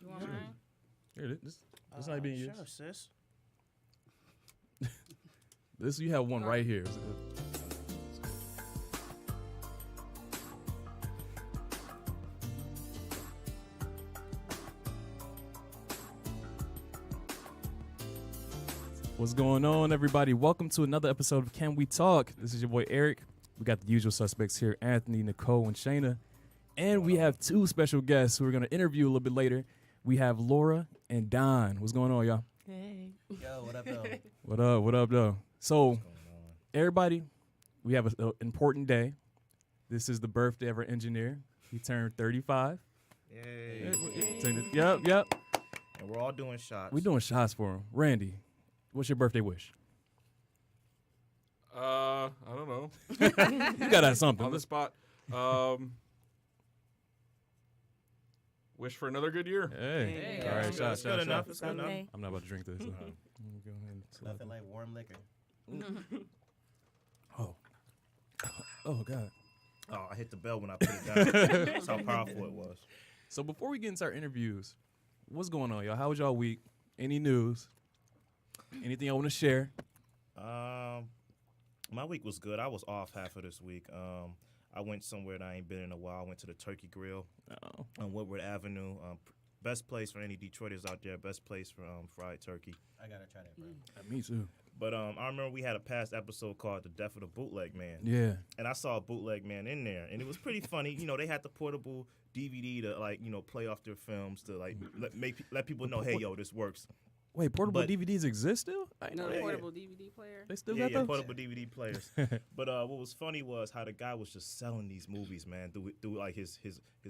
You want mine? Here, this not being used. Sure, sis. This you have one right here. What's going on, everybody? Welcome to another episode of Can We Talk? This is your boy Eric. We got the usual suspects here, Anthony, Nicole, and Shayna. And we have two special guests who we're going to interview a little bit later. We have Laura and Don. What's going on, y'all? Hey. Yo, what up, though? What up, though? So, everybody, we have an important day. This is the birthday of our engineer. He turned 35. Yay. Yep. And we're all doing shots. We're doing shots for him. Randy, what's your birthday wish? I don't know. You got to have something. On the spot. Wish for another good year. Hey. Hey. All right, It's shots. good enough. It's good enough. Okay. I'm not about to drink this. Go ahead and Nothing like warm liquor. Oh, God. Oh, I hit the bell when I put it down. That's how powerful it was. So before we get into our interviews, what's going on, y'all? How was y'all week? Any news? Anything I want to share? My week was good. I was off half of this week. I went somewhere that I ain't been in a while. I went to the Turkey Grill on Woodward Avenue. Best place for any Detroiters out there. Best place for fried turkey. I gotta try that, bro. Me too. But I remember we had a past episode called The Death of the Bootleg Man. Yeah. And I saw a bootleg man in there, and it was pretty funny. You know, they had the portable DVD to play off their films to let people know, hey, yo, this works. Wait, portable But- DVDs exist still? No Yeah, portable DVD player. They still Yeah, got those? portable DVD players. But what was funny was how the guy was just selling these movies, man, through like his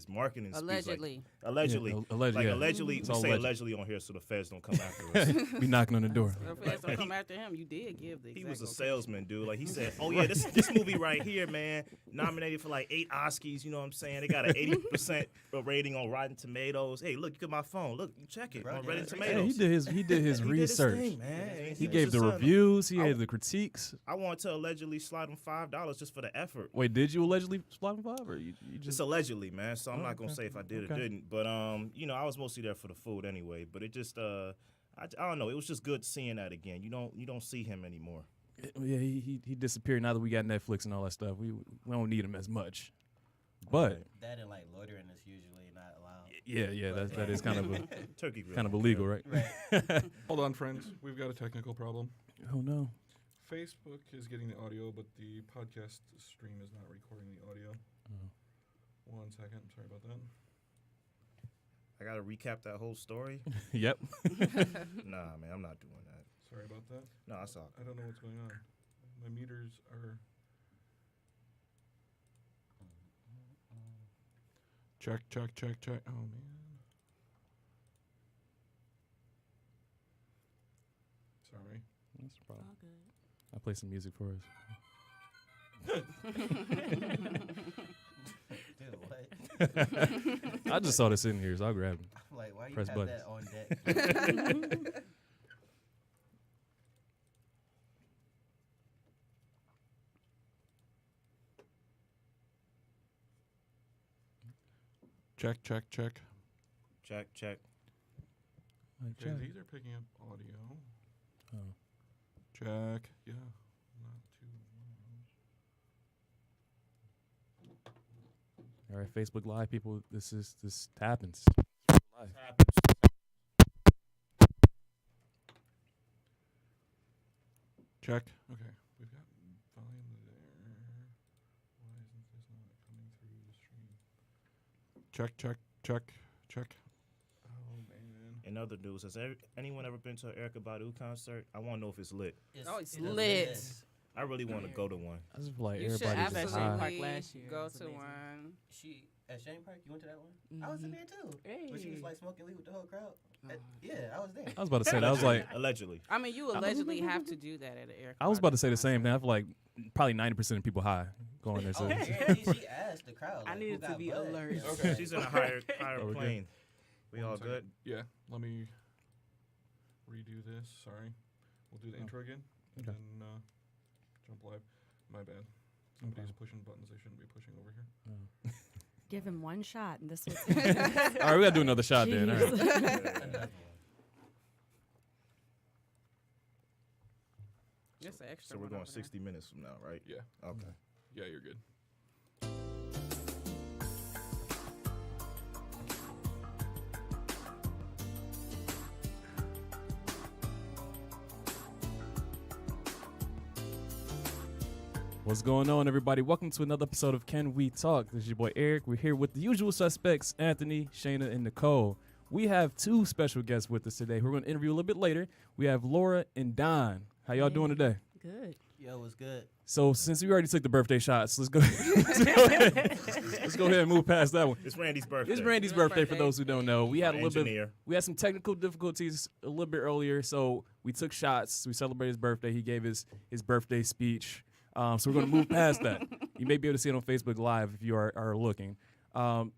marketing speech. Allegedly. Allegedly. Yeah, allegedly. Allegedly, It's we all say alleged. allegedly on here so the feds don't come after us. Be knocking on the door. So if don't come after him, you did give the He was a exact salesman, dude. Like, he said, oh, yeah, this movie right here, man, nominated for like 8 Oscars, you know what I'm saying? They got an 80% rating on Rotten Tomatoes. Hey, look at my phone. Look, check it Bro, on yeah, Rotten that's Tomatoes. Yeah, he did his He did his research. thing, man. He was gave the just saying, reviews. He I- gave the critiques. I want to allegedly slide him $5 just for the effort. Wait, did you allegedly slot him 5 or you Just just? allegedly, man. So I'm not gonna okay. say if I did or Okay. didn't. But I was mostly there for the food anyway. But it just I don't know. It was just good seeing that again. You don't see him anymore. Yeah, he disappeared. Now that we got Netflix and all that stuff, we don't need him as much. But That and like loitering is usually not allowed. yeah, that is kind of Turkey grill. illegal, right? Right. Hold on, friends. We've got a technical problem. Oh no. Facebook is getting the audio, but the podcast stream is not recording the audio. Oh. 1 second. Sorry about that. I gotta recap that whole story. Yep. Nah, man, I'm not doing that. Sorry about that. No, that's all. I don't know what's going on. My meters are... Check. Oh, man. Sorry. That's the problem. All good. I'll play some music for us. Dude, what? I just saw this in here, so I'll grab it. I'm like, why you Press have buttons. that on deck? Check. Check. Like, Okay, check. these are picking up audio. Oh. Check. Yeah. Not too All right, Facebook Live people, this happens. Live. Check. Okay. We've got volume there. Why isn't this not coming through the stream? Check. Oh, man. In other news, has anyone ever been to an Erykah Badu concert? I want to know if it's lit. Oh, it's it lit. is. I really want to go to one. I just feel like You should everybody's just absolutely high. Park last year. Go It's to amazing. one. She at Shane Park. You went to that one? I was in there too. But she was like smoking weed with the whole crowd. Yeah, I was there. I was about to say that. I was like, Allegedly. I mean, you allegedly have to do that at an air. I was about to say the same thing. I feel like probably 90% of people high going there. So Oh, yeah, she asked the crowd. I Like, needed who to got be butt? alert. Okay. She's in a higher Oh, we're good. plane. We 1 all second. good? Yeah. Let me redo this. Sorry. We'll do the intro again. And Okay. then jump live. My bad. Somebody's pushing buttons they shouldn't be pushing over here. give him one shot, and this was. All right, we gotta do another shot then. All right. Just an extra So we're one going over there. 60 minutes from now, right? Yeah. Okay. Yeah, you're good. What's going on, everybody? Welcome to another episode of Can We Talk? This is your boy Eric. We're here with the usual suspects, Anthony, Shayna, and Nicole. We have two special guests with us today. We're going to interview a little bit later. We have Laura and Don. How y'all doing today? Good. Yo, what's good? So since we already took the birthday shots, let's go ahead and move past that one. It's Randy's birthday. It's Randy's birthday for those who don't know. We had Our a little engineer. we had some technical difficulties a little bit earlier, so we took shots. We celebrated his birthday. He gave his birthday speech. So we're going to move past that. You may be able to see it on Facebook Live if you are looking.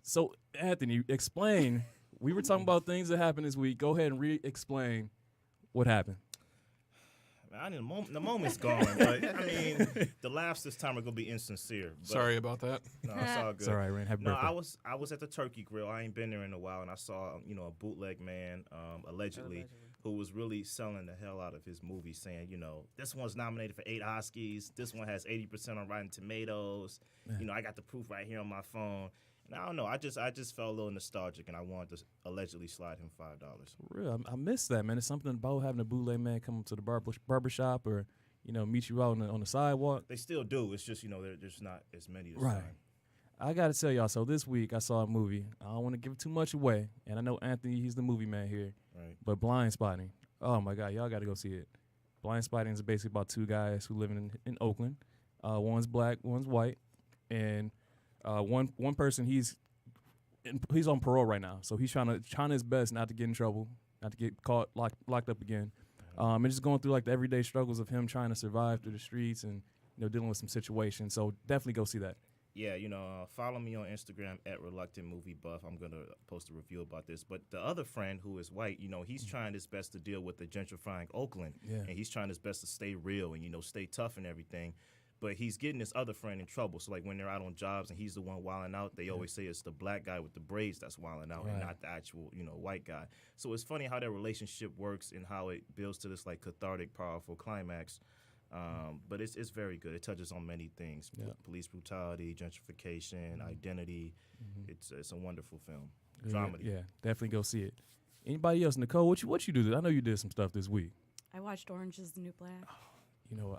So Anthony, explain. We were talking about things that happened this week. Go ahead and re-explain what happened. The moment's gone, but I mean, the laughs this time are gonna be insincere. But Sorry about that. No, it's all good. It's all right, Rand. Happy No, birthday. I was at the Turkey Grill. I ain't been there in a while, and I saw a bootleg man, allegedly, who was really selling the hell out of his movie, saying, this one's nominated for 8 Oscars. This one has 80% on Rotten Tomatoes. Man. I got the proof right here on my phone. And I don't know. I just felt a little nostalgic, and I wanted to allegedly slide him $5. For real, I missed that, man. It's something about having a bootleg man come to the barber shop or meet you out on the sidewalk. They still do. It's just there's not as many this Right. time. I got to tell y'all, so this week I saw a movie. I don't want to give too much away, and I know Anthony, he's the movie man here, Right. but Blind Spotting. Oh, my God, y'all got to go see it. Blind Spotting is basically about two guys who live in Oakland. One's black, one's white, and one person, he's on parole right now, so he's trying his best not to get in trouble, not to get caught locked up again. And just going through the everyday struggles of him trying to survive through the streets and dealing with some situations. So definitely go see that. Yeah, follow me on Instagram at Reluctant Movie Buff. I'm going to post a review about this. But the other friend who is white, he's trying his best to deal with the gentrifying Oakland. Yeah. And he's trying his best to stay real and, stay tough and everything. But he's getting this other friend in trouble. So, when they're out on jobs and he's the one wilding out, they always say it's the black guy with the braids that's wilding out and not the actual, white guy. So it's funny how their relationship works and how it builds to this, cathartic, powerful climax. But it's very good. It touches on many things: police brutality, gentrification, identity. It's a wonderful film. Dramedy. Yeah, definitely go see it. Anybody else, Nicole? What you do? I know you did some stuff this week. I watched Orange is the New Black.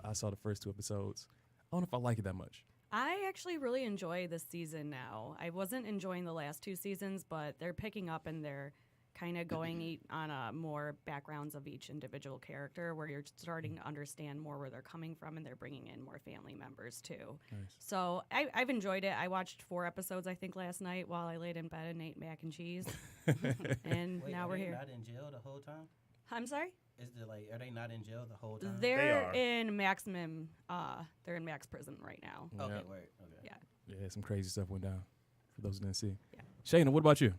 I saw the first 2 episodes. I don't know if I like it that much. I actually really enjoy this season now. I wasn't enjoying the last 2 seasons, but they're picking up and they're kind of going on more backgrounds of each individual character where you're starting to understand more where they're coming from and they're bringing in more family members too. Nice. So I've enjoyed it. I watched 4 episodes, I think, last night while I laid in bed and ate mac and cheese. And Wait, now we're here. Are they not in jail the whole time? I'm sorry? Are they not in jail the whole time? They're are. in maximum, they're in max prison right now. Okay, Yeah. word. Okay. Yeah. Yeah, some crazy stuff went down for those who didn't see. Yeah. Shayna, what about you?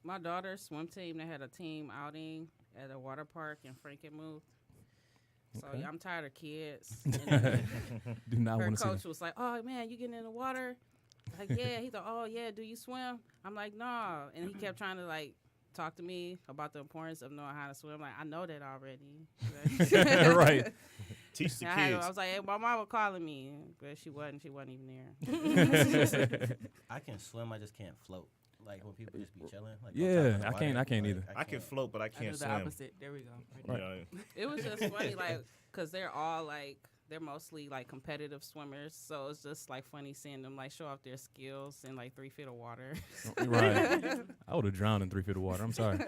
My daughter's swim team, they had a team outing at a water park in Frankenmuth. So Okay. I'm tired of kids. And Do not her want to see coach that. was like, "Oh man, you getting in the water?" Like, yeah. He's like, "Oh yeah, do you swim?" I'm like, "No," and he kept trying to talk to me about the importance of knowing how to swim. Like, I know that already. Right. Teach the I kids. was like, hey, my mom was calling me, but she wasn't even there. I can swim. I just can't float. When people just be chilling. On Yeah, top of the water, I can't either. I can float, but I I do can't the swim. opposite. There we go. Right Right. It was just funny, because they're all they're mostly competitive swimmers, so it's just funny seeing them show off their skills in 3 feet of water. Right. I would have drowned in 3 feet of water. I'm sorry.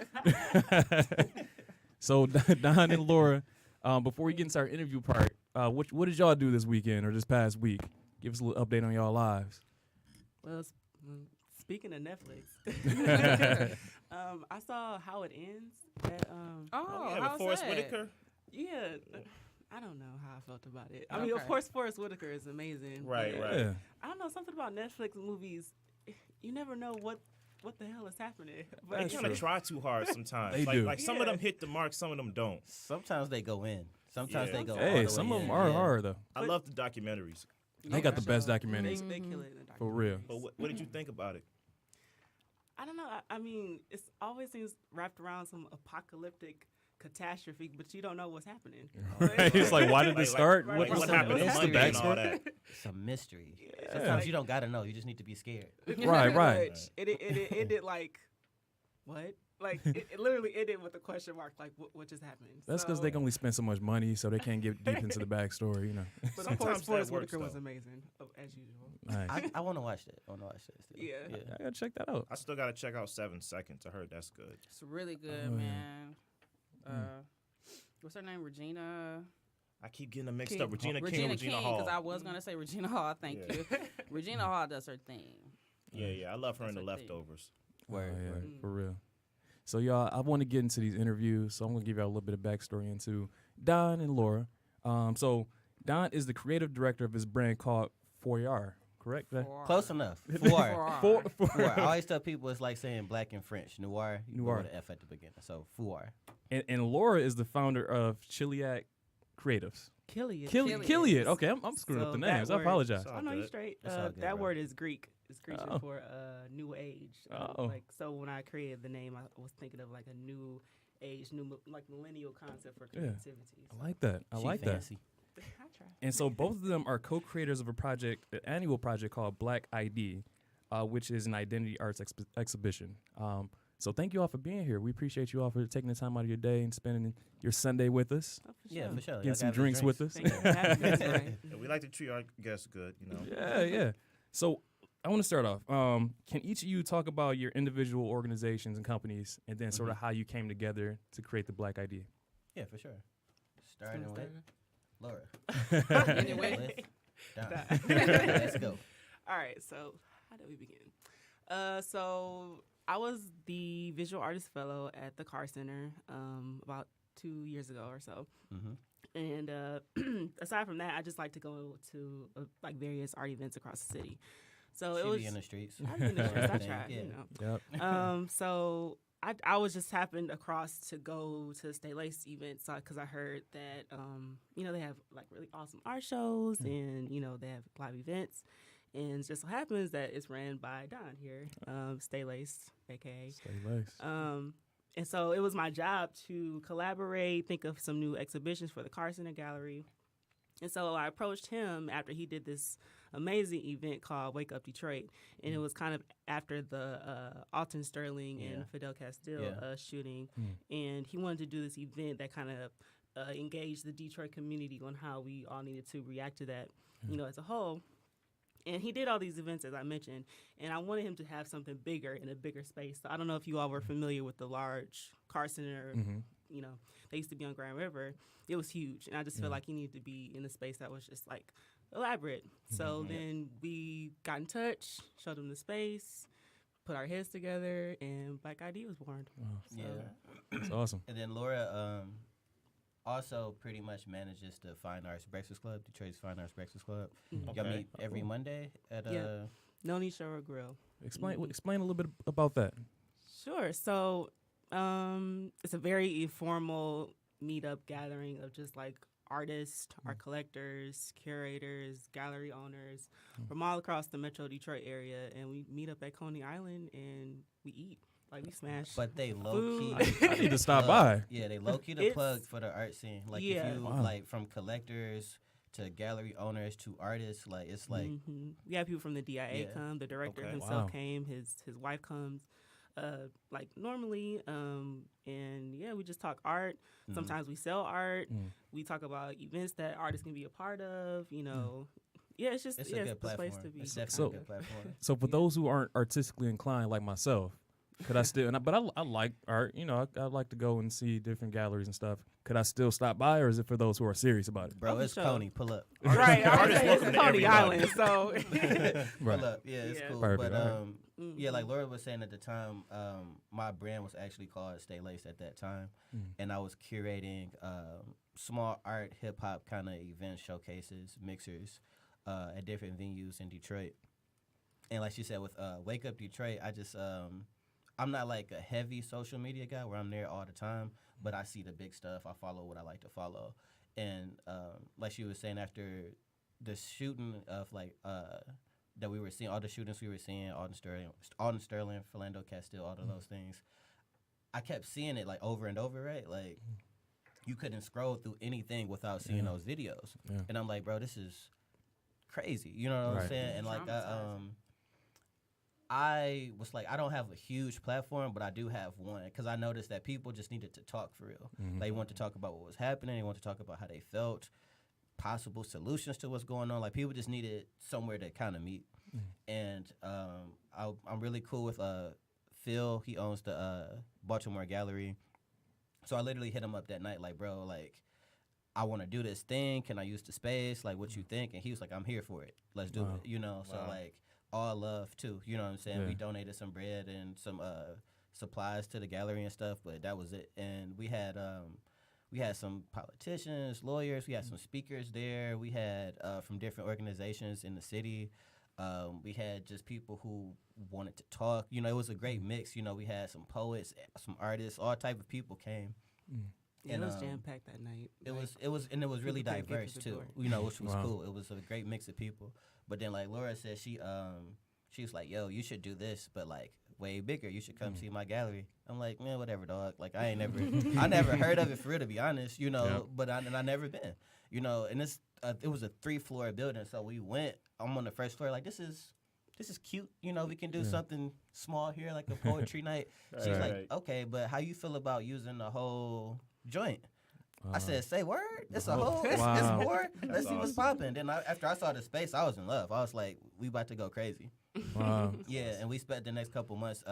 So Don and Laura, before we get into our interview part, what did y'all do this weekend or this past week? Give us a little update on y'all lives. Well, speaking of Netflix, I saw How It Ends. At, Yeah, how's with Forrest that? Whitaker. yeah, I don't know how I felt about it. I mean, of Okay. course, Forrest Whitaker is amazing. Right, but right. Yeah. I don't know, something about Netflix movies. You never know what the hell is happening. But They That's kind of true. try too hard sometimes. They do. Some of Yeah. them hit the mark, some of them don't. Sometimes they go in. Sometimes Yeah. they go. all Hey, the some way of them in. are Yeah. hard though. I love the documentaries. They got the best They, documentaries. they kill it in the For real. But what did you think about it? I don't know. I mean, it's always seems wrapped around some apocalyptic catastrophe, but you don't know what's happening. It's like, why did this start? Right, What like, happened? what's Monday the and all that. It's a mystery. Yeah. Sometimes you don't gotta know. You just need to be scared. Right. It ended like, what? Like, it literally ended with a question mark, like, what just happened? That's because they can only spend so much money, so they can't get deep into the backstory, you know. But of course, Sometimes that Forrest works, Whitaker was though. amazing, as usual. Nice. I want to watch that. Still. Yeah. I gotta check that out. I still gotta check out 7 Seconds. I heard that's good. It's really good, Oh, man. What's her name? Regina. I keep getting them mixed King. up. Regina King, Regina Regina King, Hall. because I was gonna say Regina Hall. Thank Yeah. you. Regina Hall does her thing. Yeah, I love her in The That's her thing. Leftovers. Word, Oh, yeah, word. for real. So, y'all, I want to get into these interviews, so I'm going to give y'all a little bit of backstory into Don and Laura. So, Don is the creative director of his brand called 4R, correct? Close enough. Four. Four. I always tell people it's like saying black in French. Noir. You Noir. go with the F at the beginning. So, four. And Laura is the founder of Chiliac Creatives. Killian. Killiad. Okay, I'm screwing up So the that names. I word- apologize. It's all Oh no, you good. straight. It's all good, That bro. word is Greek. It's Grecian Oh. for new age. Oh. Like so, when I created the name, I was thinking of like a new age, like millennial concept for Yeah. creativity. I like that. I She like that. fancy. I try. And so both of them are co-creators of an annual project called Black ID, which is an identity arts exhibition. So thank you all for being here. We appreciate you all for taking the time out of your day and spending your Sunday with us, Oh, for Yeah, sure. for sure. getting Y'all some gotta have drinks with us. Thank you for having me. That's right. Yeah, we like to treat our guests good, you know. Yeah. So I want to start off. Can each of you talk about your individual organizations and companies, and then sort of how you came together to create the Black ID? Yeah, for sure. Starting with Laura. Anyway. Don. Let's go. All right, so how did we begin? So I was the visual artist fellow at the Car Center about 2 years ago or so. Mm-hmm. And aside from that, I just like to go to like various art events across the city. So She it was be in the streets. I be in the streets. I Yeah. try, you know. Yep. So I was just happened across to go to Stay Laced events because I heard that they have like really awesome art shows and they have live events, and it just so happens that it's ran by Don here, Stay Laced, aka. Stay laced. And so it was my job to collaborate, think of some new exhibitions for the Car Center Gallery. And so I approached him after he did this amazing event called Wake Up Detroit. And it was kind of after the Alton Sterling and Fidel Castile shooting. And he wanted to do this event that kind of engaged the Detroit community on how we all needed to react to that, as a whole. And he did all these events, as I mentioned, and I wanted him to have something bigger in a bigger space. So I don't know if you all were familiar with the large Car Center, they used to be on Grand River. It was huge, and I just felt like he needed to be in a space that was just, like, elaborate. So then we got in touch, showed him the space, put our heads together, and Black ID was born. Wow. So, Yeah. That's awesome. And then Laura also pretty much manages the Fine Arts Breakfast Club, Detroit's Fine Arts Breakfast Club. Mhm. Y'all Okay. meet every Monday at Yeah. Noni Shore Grill. Explain a little bit about that. Sure. So it's a very informal meetup gathering of just like artists, art collectors, curators, gallery owners from all across the Metro Detroit area, and we meet up at Coney Island and we eat. Like we smash. But they low key. Food. I need to stop by. Yeah, they low key the It's- plug for the art scene. Like Yeah. if you Wow. like from collectors to gallery owners to artists, like it's like We have people from the DIA Yeah. come. The director Okay. himself Wow. came. His wife comes. Like normally, and yeah, we just talk art. Sometimes we sell art. We talk about events that artists can be a part of. Yeah, it's just it's yeah, a it's good the place platform. to be. It's definitely So- a good platform. So for those who aren't artistically inclined like myself, could I still? I like art. I like to go and see different galleries and stuff. Could I still stop by, or is it for those who are serious about it? Bro, Oh, for it's sure. Coney. Pull up. Right, Artists it's welcome to Coney everybody. Island, so Right. Pull up. Yeah, it's Yeah. cool. Perfect, But alright. yeah, like Laura was saying at the time, my brand was actually called Stay Laced at that time, and I was curating small art, hip hop kind of events, showcases, mixers at different venues in Detroit. And like she said, with Wake Up Detroit, I just I'm not like a heavy social media guy where I'm there all the time, but I see the big stuff. I follow what I like to follow, and like she was saying, after the shooting of like that we were seeing, all the shootings we were seeing, Alden Sterling, Philando Castile, all of those things. I kept seeing it like over and over, right? Like you couldn't scroll through anything without seeing those videos. Yeah. And I'm like, bro, this is crazy. You know what I'm saying? And like, I was like, I don't have a huge platform, but I do have one because I noticed that people just needed to talk for real. They want to talk about what was happening. They want to talk about how they felt, possible solutions to what's going on. Like people just needed somewhere to kind of meet. And I'm really cool with Phil. He owns the Baltimore Gallery. So I literally hit him up that night, like, bro, like, I want to do this thing. Can I use the space? Like, what you think? And he was like, I'm here for it. Let's do it. You know, so like, all love too. You know what I'm saying? Yeah. We donated some bread and some supplies to the gallery and stuff, but that was it. And we had some politicians, lawyers. We had some speakers there. We had from different organizations in the city. We had just people who wanted to talk. You know, it was a great mix. You know, we had some poets, some artists, all type of people came. And it was jam packed that night. It was really diverse too. You know, which was cool. It was a great mix of people. But then, like Laura said, she was like, "Yo, you should do this, but like way bigger. You should come see my gallery." I'm like, "Man, whatever, dog. Like I never heard of it for real, to be honest. You know, but I never been. You know, and it was a 3-floor building, so we went. I'm on the first floor, like this is cute. You know, we can do something small here, like a poetry night." She's like, "Okay, but how you feel about using the whole joint?" I said, "Say word. It's a whole. It's more. Let's see what's popping." Then after I saw the space, I was in love. I was like, "We about to go crazy." Wow. Yeah, and we spent the next couple months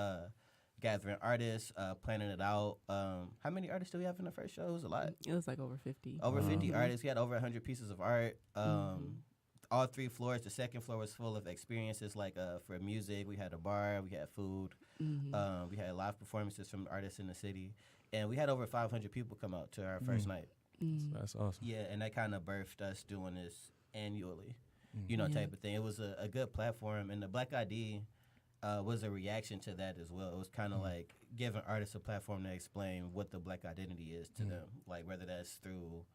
gathering artists, planning it out. How many artists do we have in the first show? It was a lot. It was like over 50. Over 50 artists. We had over 100 pieces of art. All 3 floors. The second floor was full of experiences, like for music. We had a bar. We had food. We had live performances from artists in the city. And we had over 500 people come out to our first night. That's awesome. Yeah, and that kind of birthed us doing this annually, you know, type of thing. It was a good platform, and the Black ID was a reaction to that as well. It was kind of like giving artists a platform to explain what the Black identity is to them, like whether that's through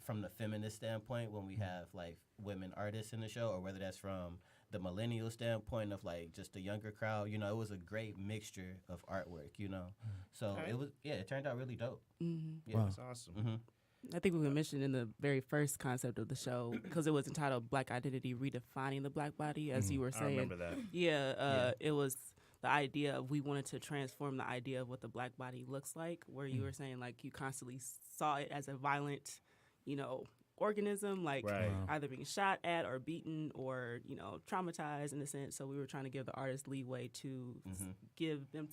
from the feminist standpoint when we have like women artists in the show, or whether that's from the millennial standpoint of like just the younger crowd. You know, it was a great mixture of artwork, you know. So it turned out really dope. Yeah, that's awesome. I think we mentioned in the very first concept of the show, because it was entitled Black Identity Redefining the Black Body, as you were saying. I remember that. It was the idea of, we wanted to transform the idea of what the black body looks like, where you were saying like you constantly saw it as a violent, you know, organism, like either being shot at or beaten or, you know, traumatized in a sense. So we were trying to give the artists leeway to give them,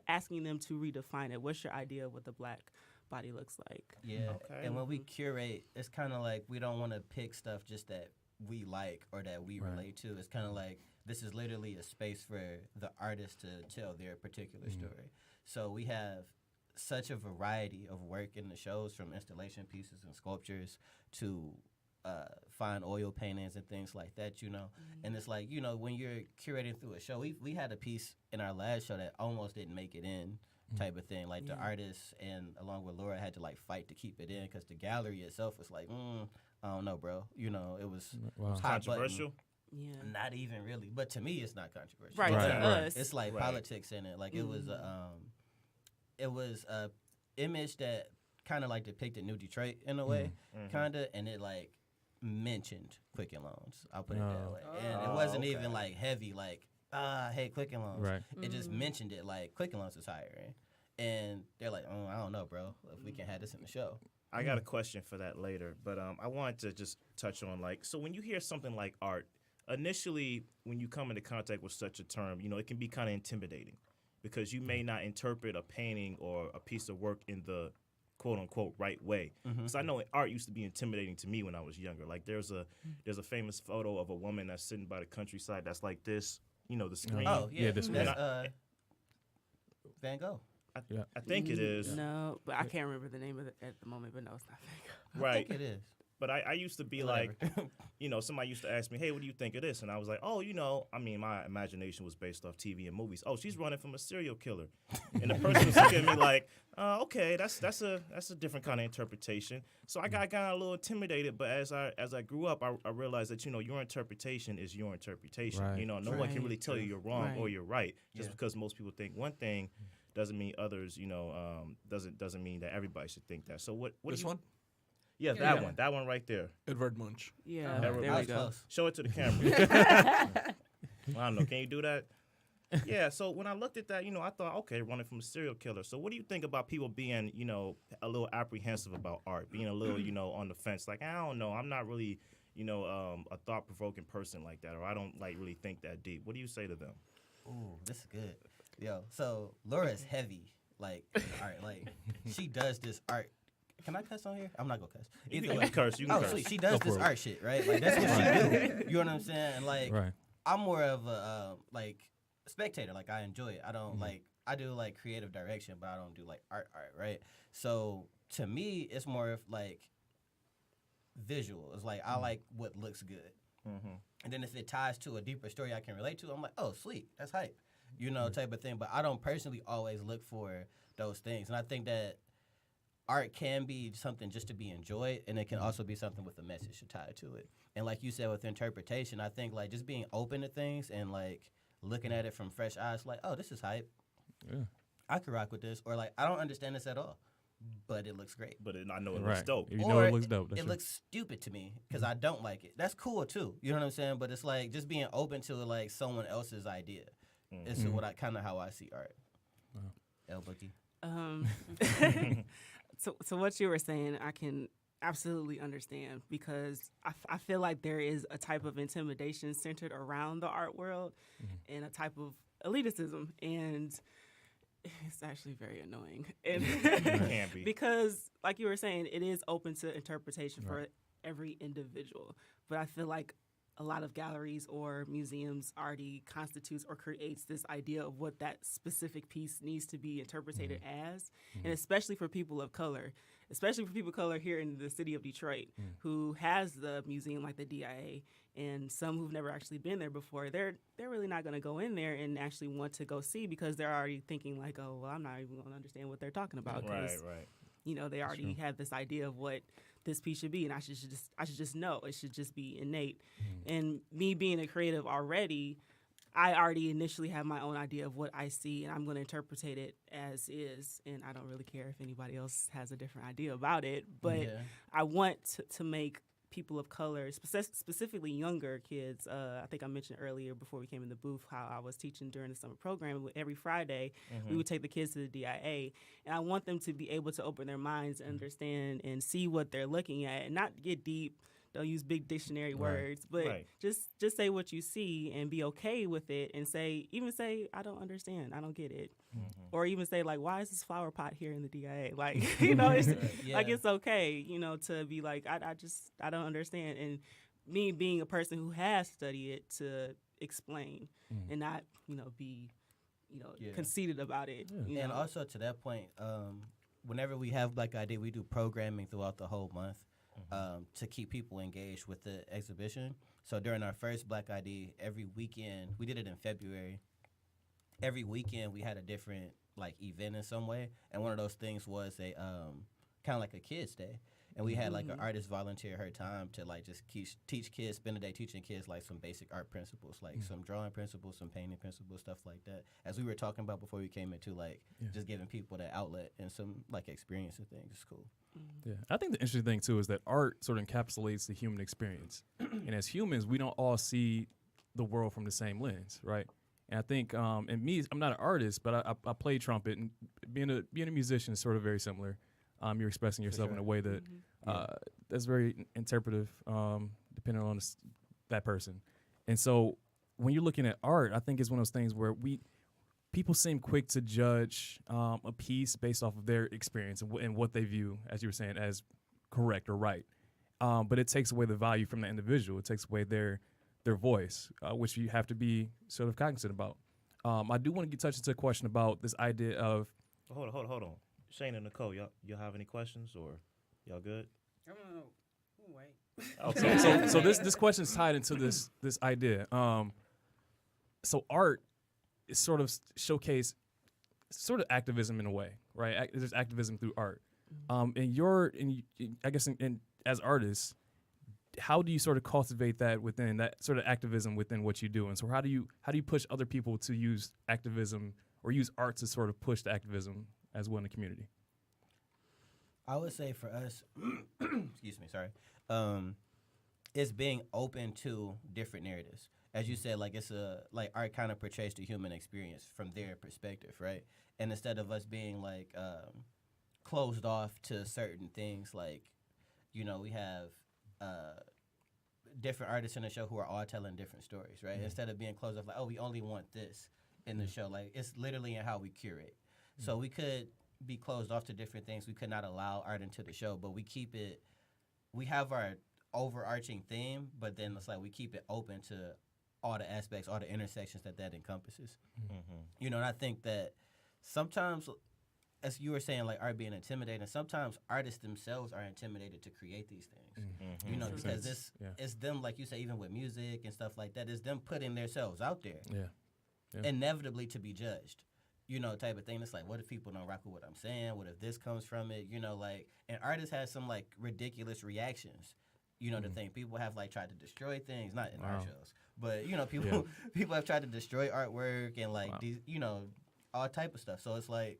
asking them to redefine it. What's your idea of what the black body looks like? Yeah. Okay. And when we curate, it's kind of like we don't want to pick stuff just that we like or that we relate to. It's kind of like this is literally a space for the artist to tell their particular story. So we have such a variety of work in the shows, from installation pieces and sculptures to fine oil paintings and things like that, you know. And it's like, you know, when you're curating through a show, we had a piece in our last show that almost didn't make it in, type of thing. Like the artists and along with Laura had to like fight to keep it in because the gallery itself was like, I don't know, bro. You know, it was controversial. Yeah. Not even really, but to me, it's not controversial. Right. It's like politics in it. Like it was a image that kind of like depicted New Detroit in a way, kind of, and it like mentioned Quicken Loans. I'll put it that way, and it wasn't even like heavy, like hey, Quicken Loans. Right. It just mentioned it like Quicken Loans is hiring, and they're like, I don't know, bro, if we can have this in the show. I got a question for that later, but I wanted to just touch on like, so when you hear something like art, initially when you come into contact with such a term, you know, it can be kind of intimidating, because you may not interpret a painting or a piece of work in the quote-unquote right way. Because I know art used to be intimidating to me when I was younger. Like there's a famous photo of a woman that's sitting by the countryside that's like this, you know, the screen. Oh, yeah. That's Van Gogh. I think it is. No, but I can't remember the name of it at the moment, but no, it's not Van Gogh. Right. I think it is. But I used to be Whatever. like, somebody used to ask me, hey, what do you think of this? And I was like, oh, I mean, my imagination was based off TV and movies. Oh, she's running from a serial killer. And the person was looking at me like, okay, that's a different kind of interpretation. So I got kind of a little intimidated. But as I grew up, I realized that, your interpretation is your interpretation. Right. No one can really tell you you're wrong or you're right. Just Yeah. because most people think one thing doesn't mean others, doesn't mean that everybody should think that. So what This one? Yeah, that one right there. Edvard Munch. Yeah, There we there I we was go. close. Show it to the camera. I don't know. Can you do that? Yeah. So when I looked at that, I thought, okay, running from a serial killer. So what do you think about people being, a little apprehensive about art, being a little, on the fence? Like, I don't know. I'm not really, a thought-provoking person like that, or I don't really think that deep. What do you say to them? Ooh, this is good. Yo, so Laura's heavy. Like, all right, like she does this art. Can I cuss on here? I'm not gonna cuss. You can curse. You can Oh, curse. sweet. She does Go for this it. art shit, right? Like that's what she do. You know what I'm saying? Like, Right. I'm more of a spectator. Like I enjoy it. I don't I do like creative direction, but I don't do like art, right? So to me, it's more of like visual. It's like I like what looks good, and then if it ties to a deeper story I can relate to, I'm like, oh, sweet, that's hype, type of thing. But I don't personally always look for those things, and I think that art can be something just to be enjoyed, and it can also be something with a message tied to it. And like you said, with interpretation, I think like just being open to things and like looking at it from fresh eyes, like, oh, this is hype. Yeah. I could rock with this, or like I don't understand this at all, but it looks great. But I know it Right. looks dope. You Or know it looks dope. That's it true. looks stupid to me because I don't like it. That's cool too. You know what I'm saying? But it's like just being open to like someone else's idea. Is what I kind of how I see art. Wow. El Bookie. So what you were saying, I can absolutely understand because I feel like there is a type of intimidation centered around the art world and a type of elitism, and it's actually very annoying. And It can be. because, like you were saying, it is open to interpretation for every individual. But I feel like a lot of galleries or museums already constitutes or creates this idea of what that specific piece needs to be interpreted as, and especially for people of color, here in the city of Detroit, who has the museum like the DIA, and some who've never actually been there before, they're really not going to go in there and actually want to go see because they're already thinking like, oh, well, I'm not even going to understand what they're talking about. Right. 'Cause, they already have this idea of what this piece should be, and I should just know. It should just be innate. And me being a creative already, I already initially have my own idea of what I see, and I'm going to interpret it as is, and I don't really care if anybody else has a different idea about it. But I want to make people of color, specifically younger kids. I think I mentioned earlier before we came in the booth how I was teaching during the summer program. Every Friday, we would take the kids to the DIA, and I want them to be able to open their minds, understand, and see what they're looking at, and not get deep. Don't use big dictionary words, but just say what you see and be okay with it, and say I don't understand, I don't get it, or even say like, why is this flower pot here in the DIA? Like it's like it's okay, to be like I don't understand, and me being a person who has studied it to explain and not be conceited about it. And also to that point, whenever we have Black ID, we do programming throughout the whole month. To keep people engaged with the exhibition. So during our first Black ID, every weekend, we did it in February. Every weekend we had a different event in some way, and one of those things was a kind of like a kids day, and we had like an artist volunteer her time to just teach kids, spend a day teaching kids some basic art principles, some drawing principles, some painting principles, stuff like that. As we were talking about before we came into just giving people that outlet and some experience and things. It's cool. Yeah, I think the interesting thing too is that art sort of encapsulates the human experience, and as humans, we don't all see the world from the same lens, right? And I think, and me, I'm not an artist, but I play trumpet, and being a musician is sort of very similar. You're expressing yourself in a way that that's very interpretive, depending on that person. And so, when you're looking at art, I think it's one of those things where people seem quick to judge a piece based off of their experience and what they view, as you were saying, as correct or right. But it takes away the value from the individual. It takes away their voice, which you have to be sort of cognizant about. I do want to get touched into a question about this idea of... Hold on. Shane and Nicole, y'all have any questions, or y'all good? I don't know. Who Wait. Okay. So this question is tied into this idea. So art is sort of showcase sort of activism in a way, right? There's activism through art. I guess as artists, how do you sort of cultivate that within that sort of activism within what you do? And so how do you push other people to use activism or use art to sort of push the activism as well in the community? I would say for us, excuse me, sorry, it's being open to different narratives. As you said, like art kind of portrays the human experience from their perspective, right? And instead of us being like closed off to certain things, like, we have different artists in the show who are all telling different stories, right? Mm-hmm. Instead of being closed off, like, oh, we only want this in the show, like it's literally in how we curate. Mm-hmm. So we could be closed off to different things. We could not allow art into the show, but we have our overarching theme, but then it's like we keep it open to all the aspects, all the intersections that encompasses. Mm-hmm. And I think that sometimes, as you were saying, like art being intimidating, sometimes artists themselves are intimidated to create these things. Mm-hmm. Because it's them, like you say, even with music and stuff like that, it's them putting themselves out there. Yeah. Inevitably to be judged. Type of thing. It's like, what if people don't rock with what I'm saying? What if this comes from it? And artists have some like ridiculous reactions. To think people have like tried to destroy things, not in our shows, but people have tried to destroy artwork and like these, all type of stuff. So it's like,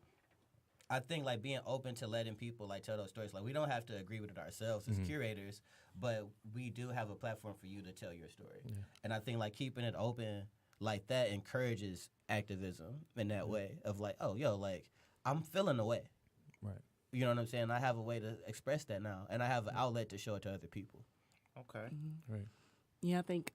I think like being open to letting people like tell those stories. Like we don't have to agree with it ourselves as curators, but we do have a platform for you to tell your story. Yeah. And I think like keeping it open like that encourages activism in that way of like, oh, yo, like I'm feeling the way. Right. You know what I'm saying? I have a way to express that now, and I have an outlet to show it to other people. Okay. Mm-hmm. Right. Yeah, I think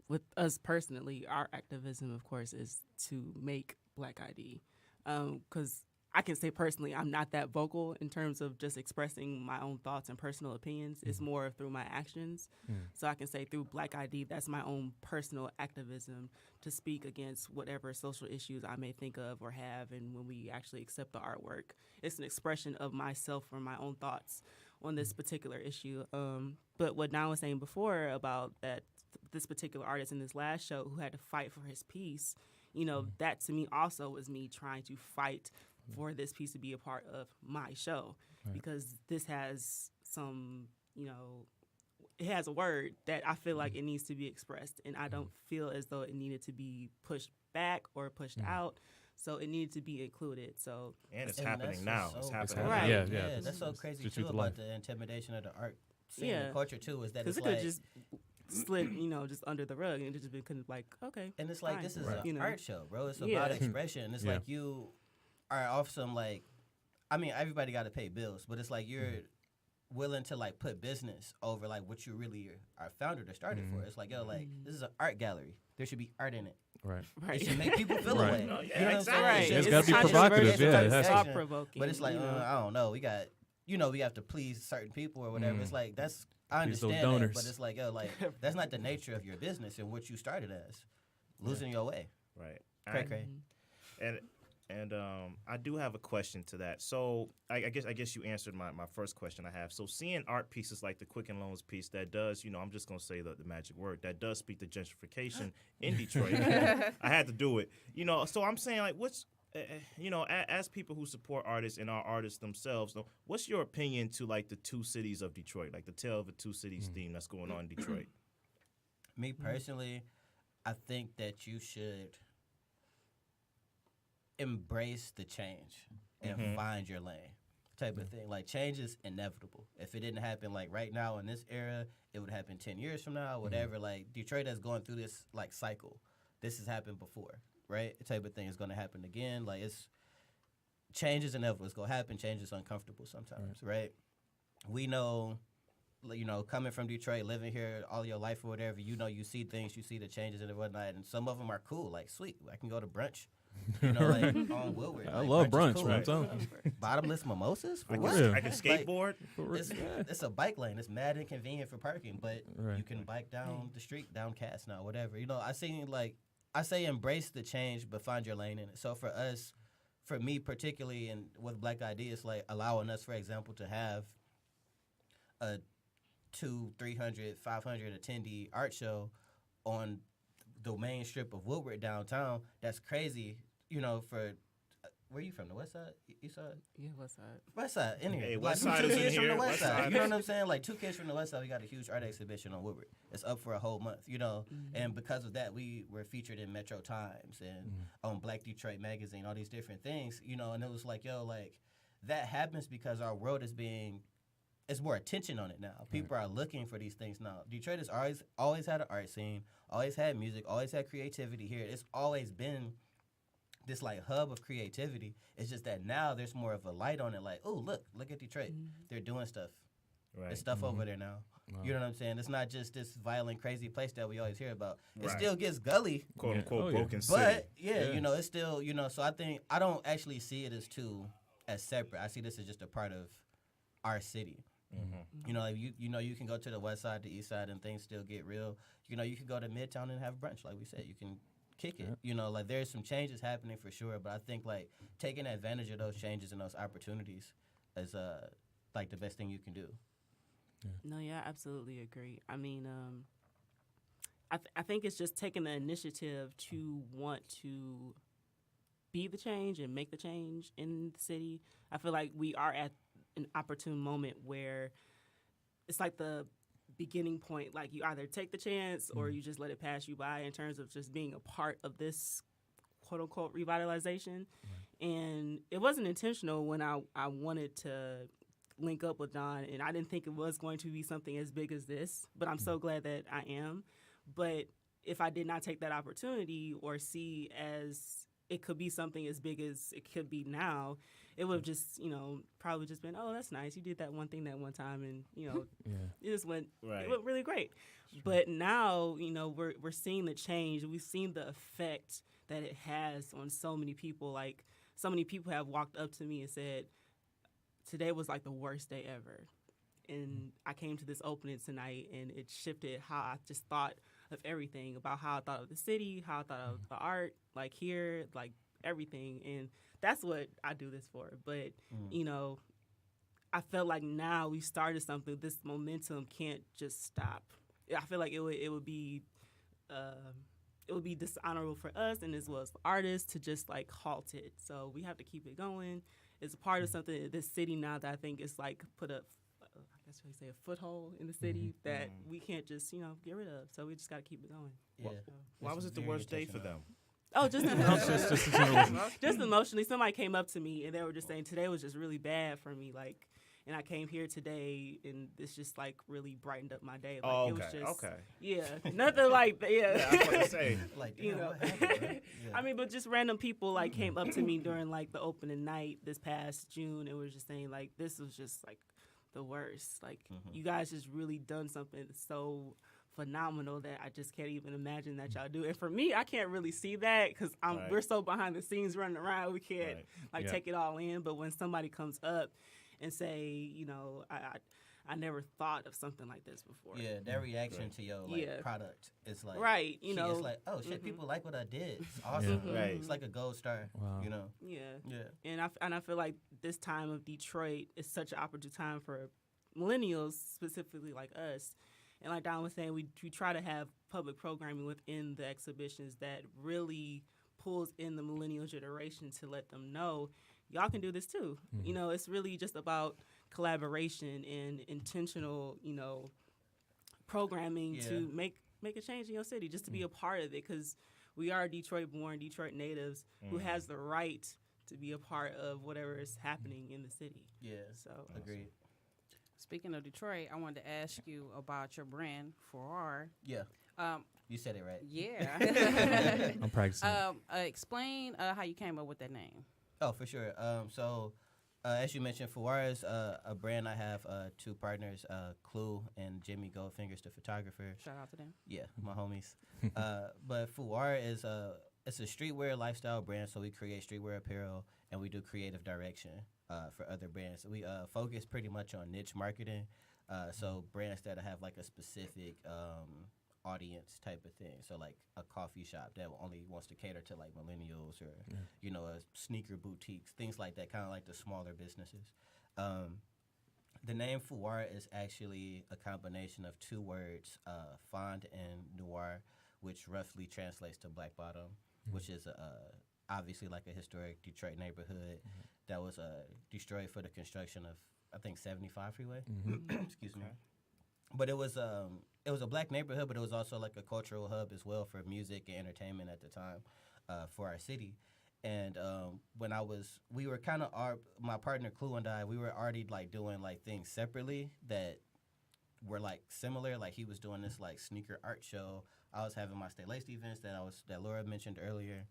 with us personally, our activism, of course, is to make Black ID. Because I can say personally, I'm not that vocal in terms of just expressing my own thoughts and personal opinions. It's more through my actions. So I can say through Black ID, that's my own personal activism to speak against whatever social issues I may think of or have. And when we actually accept the artwork, it's an expression of myself or my own thoughts on this particular issue. But what Don was saying before about that this particular artist in this last show who had to fight for his piece, that to me also was me trying to fight for this piece to be a part of my show, because this has some, it has a word that I feel like it needs to be expressed, and I don't feel as though it needed to be pushed back or pushed out. So it needed to be included. So it's happening now. It's happening. Right. Yeah. That's so crazy too about the intimidation of the art scene and culture too. Is that it's like, just slid, just under the rug, and it just been kind of like, okay. And it's like, this is an art show, bro. It's about expression. It's like you are off some like, I mean, everybody got to pay bills, but it's like you're willing to like put business over like what you really are founded or started for. It's like, yo, like this is an art gallery. There should be art in it. Right. It should make people feel a way. Exactly. It's got to be provocative. It has thought provoking. But it's like, I don't know. We got, we have to please certain people or whatever. It's like I understand that, but it's like, yo, like that's not the nature of your business and what you started as. Losing your way. Right. Cray. And I do have a question to that. So I guess you answered my first question I have. So seeing art pieces like the Quicken Loans piece that does, I'm just going to say the magic word, that does speak to gentrification in Detroit. I had to do it. So I'm saying like what's, as people who support artists and are artists themselves, what's your opinion to like the two cities of Detroit, like the Tale of the Two Cities theme that's going on in Detroit? Me personally, I think that you should embrace the change and find your lane type of thing. Like change is inevitable. If it didn't happen like right now in this era, it would happen 10 years from now, whatever. Like Detroit has gone through this like cycle. This has happened before, right? The type of thing is going to happen again. Like change is inevitable. It's going to happen. Change is uncomfortable sometimes, right? We know, coming from Detroit, living here all your life or whatever, you see things, you see the changes and whatnot, and some of them are cool. Like, sweet, I can go to brunch. Like on Woodward. I love brunch, cool. Right? Bottomless mimosas? I can skateboard. It's a bike lane. It's mad inconvenient for parking, but you can bike down the street, down Cass now, whatever. I say embrace the change, but find your lane in it. So for us, for me particularly, and with Black ID, it's like allowing us, for example, to have a 200, 300, 500 attendee art show on the main strip of Woodward downtown. That's crazy, for where you from? The West Side, East Side? Yeah, West Side. West Side, in here. Hey, Like, West Side two is in kids from the here. West West Side. Side. You know what I'm saying? Like 2 kids from the West Side. We got a huge art exhibition on Woodward. It's up for a whole month. And because of that, we were featured in Metro Times and on Black Detroit Magazine, all these different things. And it was like, that happens because our world is it's more attention on it now. People are looking for these things now. Detroit has always had an art scene, always had music, always had creativity here. It's always been this like hub of creativity. It's just that now there's more of a light on it. Like, oh, look at Detroit. They're doing stuff. Right. There's stuff over there now. Wow. You know what I'm saying? It's not just this violent, crazy place that we always hear about. It Right. still gets gully, Quote unquote Oh, yeah. broken city. but it's still, so I think I don't actually see it as separate. I see this as just a part of our city. Mm-hmm. You can go to the West Side, the East Side, and things still get real. You can go to Midtown and have brunch, like we said. You can kick it. Yep. There's some changes happening for sure, but I think like taking advantage of those changes and those opportunities is like the best thing you can do. No, yeah, I absolutely agree. I mean, I think it's just taking the initiative to want to be the change and make the change in the city. I feel like we are at an opportune moment where it's like the beginning point. Like you either take the chance or you just let it pass you by in terms of just being a part of this quote unquote revitalization. And it wasn't intentional when I wanted to link up with Don, and I didn't think it was going to be something as big as this, but I'm so glad that I am. But if I did not take that opportunity or see as it could be something as big as it could be now, it would have just, probably just been, oh, that's nice. You did that one thing that one time, and, it just went, it went really great. Sure. But now, we're seeing the change. We've seen the effect that it has on so many people. Like, so many people have walked up to me and said, today was like the worst day ever. And I came to this opening tonight, and it shifted how I just thought of everything, about how I thought of the city, how I thought of the art, like here, like everything. And that's what I do this for. But, I felt like now we started something. This momentum can't just stop. I feel like it would be dishonorable for us and as well as the artists to just like halt it. So we have to keep it going. It's a part of something, this city now, that I think is like put up, I guess we say a foothold in the city that we can't just, get rid of. So we just got to keep it going. Yeah. Why was it the worst day for them? Oh, just emotionally. Just emotionally. Somebody came up to me and they were just saying today was just really bad for me. Like, and I came here today and this just like really brightened up my day. Like, it was just, okay. Yeah, nothing like that. Yeah, I was going to say. Like, what happened, right? I mean, but just random people like came up to me during like the opening night this past June and was just saying like, this was just like the worst. Like, you guys just really done something so phenomenal that I just can't even imagine that y'all do. And for me, I can't really see that because we're so behind the scenes running around. We can't take it all in. But when somebody comes up and say, I never thought of something like this before. Yeah, that reaction to your product is like it's like, oh shit, people like what I did. It's awesome. Yeah. Right. It's like a gold star. Wow. Yeah. And I feel like this time of Detroit is such an opportune time for millennials, specifically like us. And like Don was saying, we try to have public programming within the exhibitions that really pulls in the millennial generation to let them know y'all can do this too. It's really just about collaboration and intentional, programming to make a change in your city, just to be a part of it, because we are Detroit-born, Detroit natives who has the right to be a part of whatever is happening in the city. Yeah, so agreed. Speaking of Detroit, I wanted to ask you about your brand, Farrar. Yeah. You said it right. Yeah. I'm practicing. Explain how you came up with that name. Oh, for sure. So, as you mentioned, Farrar is a brand. I have 2 partners, Clue and Jimmy Goldfingers, the photographer. Shout out to them. Yeah, my homies. But Farrar is it's a streetwear lifestyle brand, so we create streetwear apparel and we do creative direction for other brands. We focus pretty much on niche marketing, so brands that have like a specific audience type of thing. So like a coffee shop that only wants to cater to like millennials or a sneaker boutiques, things like that, kind of like the smaller businesses. The name Fouar is actually a combination of two words, fond and noir, which roughly translates to Black Bottom, which is obviously like a historic Detroit neighborhood that was destroyed for the construction of, I think, 75 freeway. Excuse me. But it was a black neighborhood, but it was also like a cultural hub as well for music and entertainment at the time for our city. And when we were kind of my partner Clue and I, we were already like doing like things separately that were like similar. Like he was doing this like sneaker art show. I was having my Stay Laced events that Laura mentioned earlier,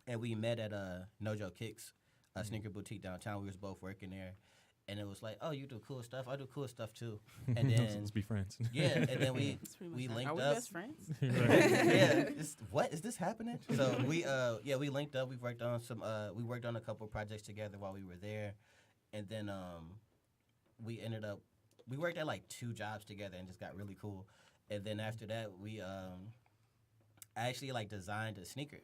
and we met at Nojo Kicks, a sneaker boutique downtown. We was both working there. And it was like, oh, you do cool stuff. I do cool stuff too. And then let's be friends. Yeah, and then we linked Are we up. best friends? Yeah, what is this happening? So we linked up. We worked on a couple projects together while we were there, and then we worked at like 2 jobs together and just got really cool. And then after that, we actually like designed a sneaker.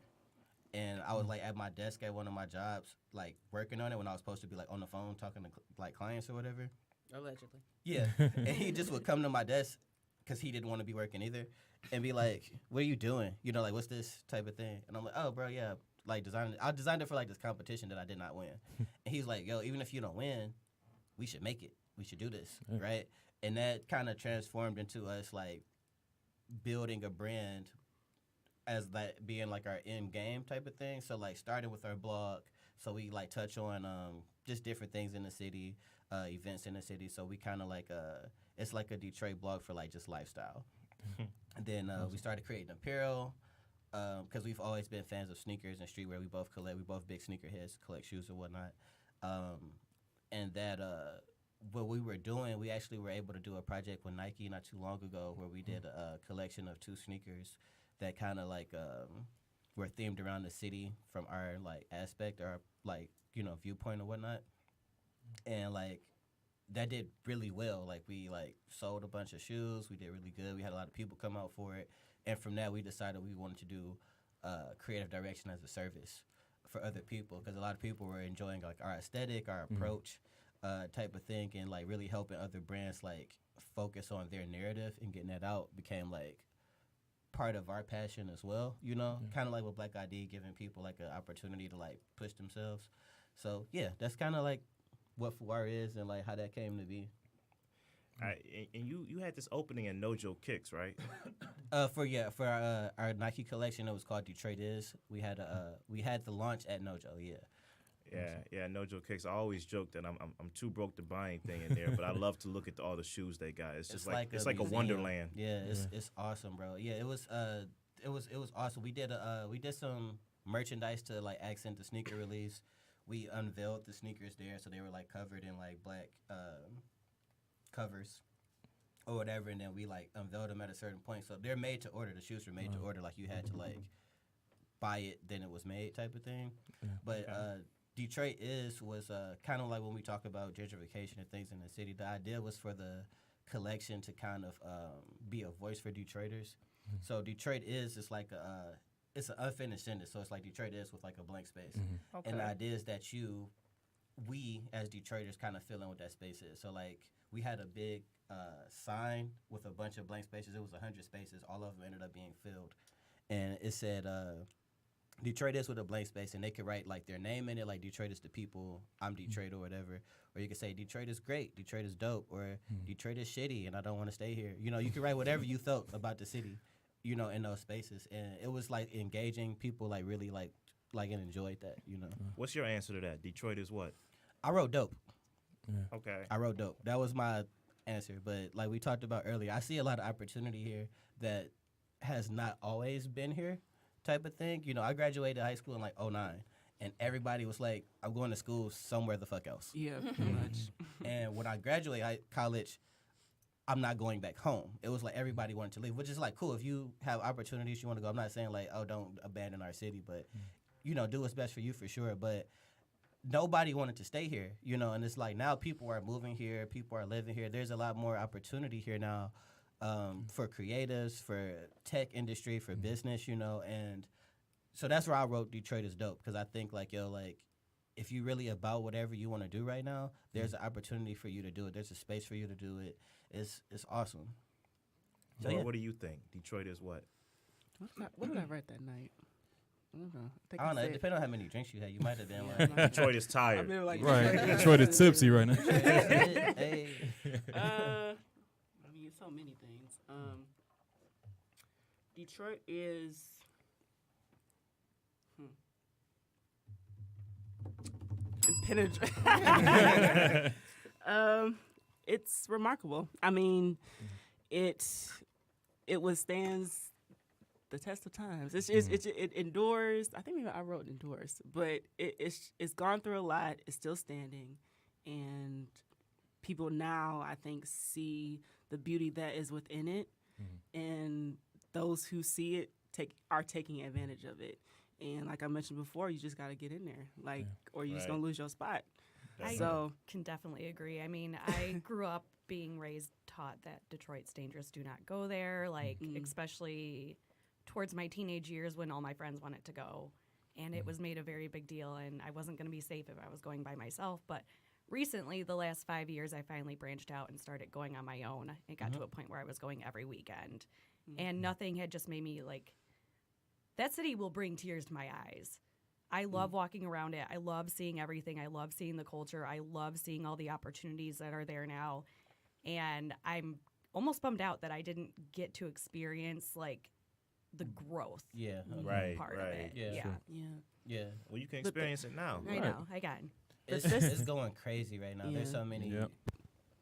And I was like at my desk at one of my jobs, like working on it when I was supposed to be like on the phone talking to like clients or whatever. Allegedly. Yeah, and he just would come to my desk because he didn't want to be working either, and be like, "What are you doing? You know, like what's this type of thing?" And I'm like, "Oh, bro, yeah, like I designed it for like this competition that I did not win." And he's like, "Yo, even if you don't win, we should make it. We should do this, right?" And that kind of transformed into us like building a brand as that being like our end game type of thing. So like starting with our blog, so we like touch on just different things in the city, events in the city. So we kind of like it's like a Detroit blog for like just lifestyle. And then we started creating apparel because we've always been fans of sneakers and streetwear. We both big sneakerheads, collect shoes and whatnot. And that what we were doing, we actually were able to do a project with Nike not too long ago where we did a collection of 2 sneakers that kind of like were themed around the city from our like aspect or like, you know, viewpoint or whatnot. And like that did really well. Like we like sold a bunch of shoes. We did really good. We had a lot of people come out for it. And from that we decided we wanted to do creative direction as a service for other people because a lot of people were enjoying like our aesthetic, our approach type of thing, and like really helping other brands like focus on their narrative and getting that out became like part of our passion as well, you know, kind of like with Black ID, giving people like an opportunity to like push themselves. So yeah, that's kind of like what Fouar is and like how that came to be. And you had this opening in Nojo Kicks, right? For our Nike collection, it was called Detroit Is. We had the launch at Nojo, Yeah, Nojo Kicks. I always joke that I'm too broke to buy anything in there, but I love to look at all the shoes they got. It's just like it's like a wonderland. Yeah, it's awesome, bro. Yeah, it was awesome. We did some merchandise to like accent the sneaker release. We unveiled the sneakers there, so they were like covered in like black covers or whatever, and then we like unveiled them at a certain point. So they're made to order. The shoes were made to order. Like you had to like buy it, then it was made type of thing. But Detroit was kind of like when we talk about gentrification and things in the city, the idea was for the collection to kind of be a voice for Detroiters. So Detroit is like it's an unfinished sentence, so it's like Detroit is with like a blank space. Okay. And the idea is that we as Detroiters kind of fill in what that space is. So like we had a big sign with a bunch of blank spaces. It was 100 spaces. All of them ended up being filled. And it said Detroit is with a blank space, and they could write like their name in it, like Detroit is the people, I'm Detroit or whatever. Or you could say Detroit is great, Detroit is dope, or Detroit is shitty and I don't want to stay here. You know, you could write whatever you felt about the city, you know, in those spaces. And it was like engaging people, like really like and enjoyed that, you know. What's your answer to that? Detroit is what? I wrote dope. Okay. I wrote dope. That was my answer. But like we talked about earlier, I see a lot of opportunity here that has not always been here. Type of thing. You know, I graduated high school in like 2009, and everybody was like, I'm going to school somewhere the fuck else. Yeah, pretty much. And when I graduated college, I'm not going back home. It was like everybody wanted to leave, which is like cool. If you have opportunities you want to go, I'm not saying like, oh, don't abandon our city, but, you know, do what's best for you for sure. But nobody wanted to stay here, you know, and it's like now people are moving here, people are living here. There's a lot more opportunity here now. For creatives, for tech industry, for business, you know, and so that's where I wrote Detroit is dope, because I think like, yo, like if you really about whatever you want to do right now, there's an opportunity for you to do it. There's a space for you to do it. It's awesome. So, What do you think? Detroit is what? What did I write that night? I don't know. I don't know. It depends on how many drinks you had. You might have been like, Detroit is tired. Like, Right. Detroit is tipsy right now. hey. I mean, it's so many things. Detroit is. Impenetrable. It's remarkable. I mean, it withstands the test of times. It endures. I think maybe I wrote endures, but it's gone through a lot. It's still standing, and people now I think see the beauty that is within it, and those who see it are taking advantage of it. And like I mentioned before, you just got to get in there, or you're just gonna lose your spot. I can definitely agree. I mean, I grew up being taught that Detroit's dangerous, do not go there, especially towards my teenage years when all my friends wanted to go. And it was made a very big deal, and I wasn't going to be safe if I was going by myself. But recently, the last 5 years, I finally branched out and started going on my own. It got to a point where I was going every weekend. And nothing had just made me that city will bring tears to my eyes. I love walking around it. I love seeing everything. I love seeing the culture. I love seeing all the opportunities that are there now. And I'm almost bummed out that I didn't get to experience the growth part of it. Yeah. Well, you can experience it now. I know. I can. It's going crazy right now. Yeah. There's so many. Yep.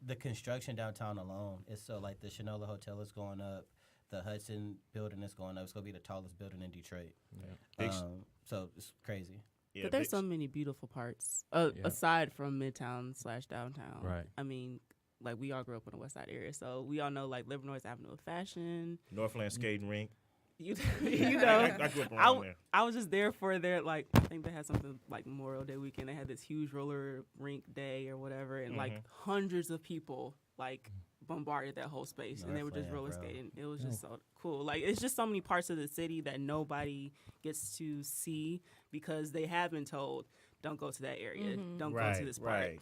The construction downtown alone is so the Shinola Hotel is going up. The Hudson building is going up. It's going to be the tallest building in Detroit. Yeah. So it's crazy. Yeah, But there's so many beautiful parts aside from Midtown/downtown. Right. I mean, we all grew up in the West Side area, so we all know Livernois Avenue of Fashion. Northland Skating Rink. You I grew up around there. I was just there for their I think they had something Memorial Day weekend. They had this huge roller rink day or whatever, and hundreds of people bombarded that whole space, and they were just roller skating. It was just so cool. It's just so many parts of the city that nobody gets to see because they have been told, don't go to that area, don't go to this part. Right.